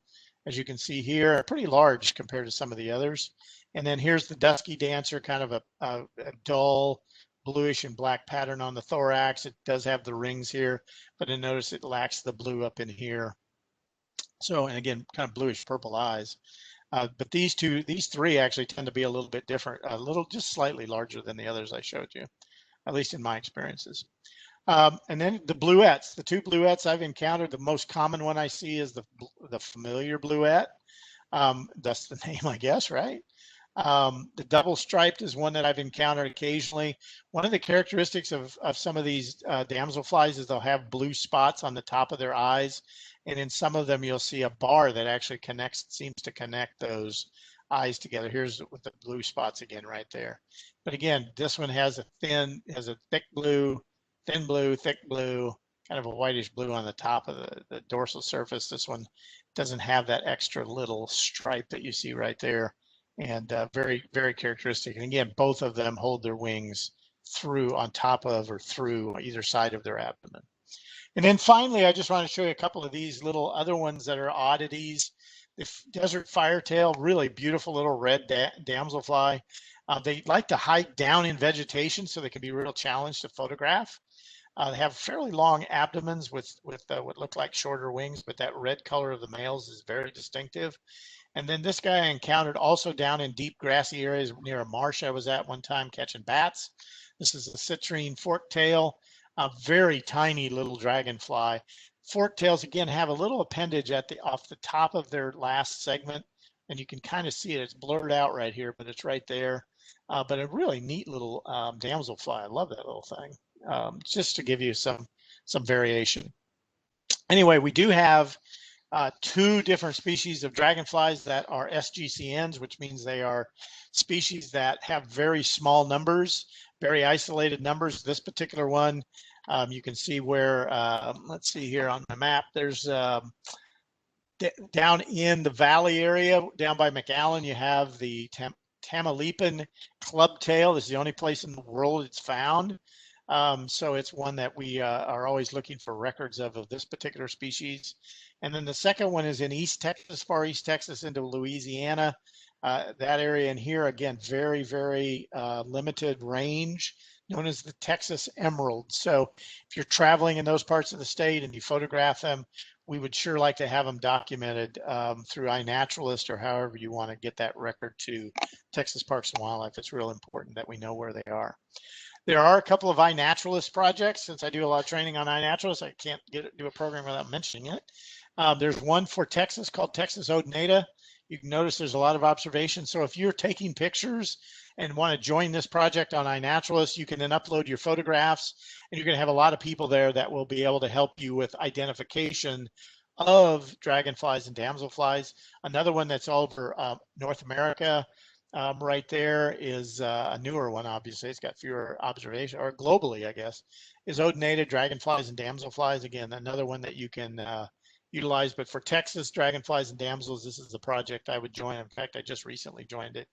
as you can see here, pretty large compared to some of the others. And then here's the dusky dancer, kind of a dull bluish and black pattern on the thorax. It does have the rings here, but then notice it lacks the blue up in here. So, and again, kind of bluish purple eyes. But these three actually tend to be a little bit different, just slightly larger than the others I showed you, at least in my experiences. And then the bluettes, the two bluettes I've encountered, the most common one I see is the familiar bluette. That's the name, I guess, right? The double striped is one that I've encountered occasionally. One of the characteristics of some of these damselflies is they'll have blue spots on the top of their eyes. And in some of them, you'll see a bar that actually seems to connect those eyes together. Here's with the blue spots again right there. But again, this one has a thick blue, thin blue, thick blue, kind of a whitish blue on the top of the dorsal surface. This one doesn't have that extra little stripe that you see right there. And very, very characteristic. And again, both of them hold their wings through on top of or through either side of their abdomen. And then finally, I just want to show you a couple of these little other ones that are oddities. The desert firetail, really beautiful little red damselfly. They like to hide down in vegetation, so they can be a real challenge to photograph. They have fairly long abdomens with what look like shorter wings, but that red color of the males is very distinctive. And then this guy I encountered also down in deep grassy areas near a marsh I was at one time catching bats. This is a citrine forktail, a very tiny little dragonfly. Forktails again have a little appendage off the top of their last segment, and you can kind of see it. It's blurred out right here, but it's right there. But a really neat little damselfly. I love that little thing. Just to give you some variation. Anyway, we do have two different species of dragonflies that are SGCNs, which means they are species that have very small numbers, very isolated numbers. This particular one, you can see where, let's see here on the map, there's down in the valley area, down by McAllen, you have the Tamaulipan clubtail. This is the only place in the world it's found. So it's one that we are always looking for records of this particular species. And then the second one is in East Texas, far East Texas into Louisiana. That area in here, again, very, very limited range, known as the Texas emerald. So if you're traveling in those parts of the state and you photograph them, we would sure like to have them documented through iNaturalist or however you want to get that record to Texas Parks and Wildlife. It's real important that we know where they are. There are a couple of iNaturalist projects. Since I do a lot of training on iNaturalist, I can't do a program without mentioning it. There's one for Texas called Texas Odonata. You can notice there's a lot of observations. So if you're taking pictures and want to join this project on iNaturalist, you can then upload your photographs, and you're going to have a lot of people there that will be able to help you with identification of dragonflies and damselflies. Another one that's all over North America right there is a newer one, obviously. It's got fewer observations, or globally, I guess, is Odonata, dragonflies and damselflies. Again, another one that you can utilize. But for Texas dragonflies and damsels, this is the project I would join. In fact, I just recently joined it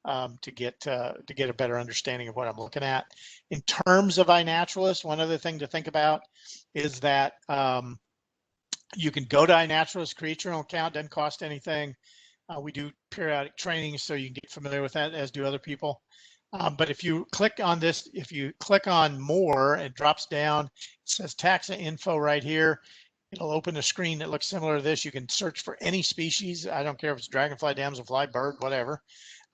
to get a better understanding of what I'm looking at. In terms of iNaturalist, one other thing to think about is that you can go to iNaturalist, create your own account, doesn't cost anything. We do periodic training, so you can get familiar with that, as do other people. But if you click on this, if you click on more, it drops down. It says taxa info right here. It'll open a screen that looks similar to this. You can search for any species. I don't care if it's dragonfly, damselfly, bird, whatever.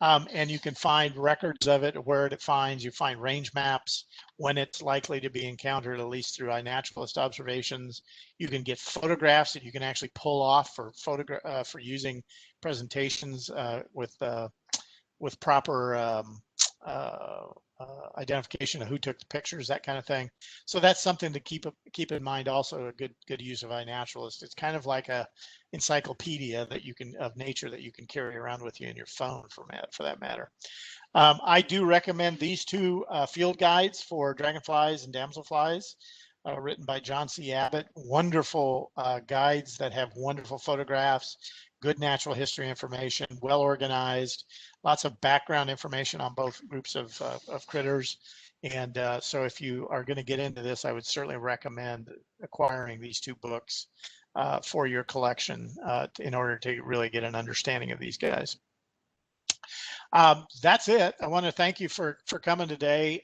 And you can find records of it, where it finds. You find range maps, when it's likely to be encountered, at least through iNaturalist observations. You can get photographs that you can actually pull off for using presentations with proper identification of who took the pictures, that kind of thing. So that's something to keep in mind. Also, a good use of iNaturalist. It's kind of like a encyclopedia of nature that you can carry around with you in your phone, for that matter. I do recommend these two field guides for dragonflies and damselflies, written by John C. Abbott. Wonderful guides that have wonderful photographs, good natural history information, well organized, lots of background information on both groups of critters. And so if you are going to get into this, I would certainly recommend acquiring these two books for your collection in order to really get an understanding of these guys. That's it. I want to thank you for coming today.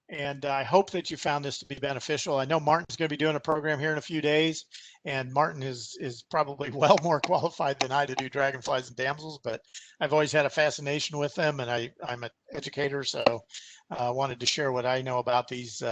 And I hope that you found this to be beneficial. I know Martin's going to be doing a program here in a few days, and Martin is probably well more qualified than I to do dragonflies and damsels, but I've always had a fascination with them, and I'm an educator, so I wanted to share what I know about these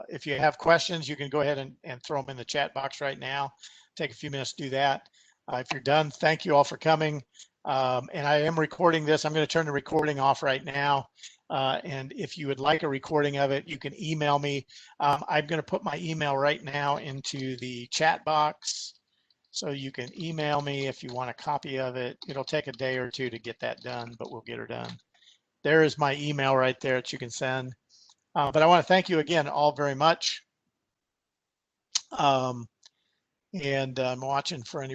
If you have questions, you can go ahead and throw them in the chat box right now. Take a few minutes to do that. If you're done, thank you all for coming. And I am recording this. I'm going to turn the recording off right now. And if you would like a recording of it, you can email me. I'm going to put my email right now into the chat box. So you can email me if you want a copy of it. It'll take a day or two to get that done, but we'll get her done. There is my email right there that you can send. But I want to thank you again all very much. And I'm watching for any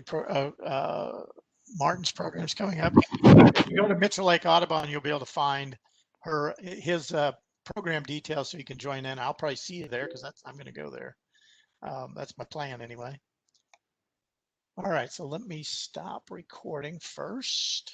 Martin's programs coming up. If you go to Mitchell Lake Audubon, you'll be able to find his program details so you can join in. I'll probably see you there because I'm going to go there. That's my plan anyway. All right, so let me stop recording first.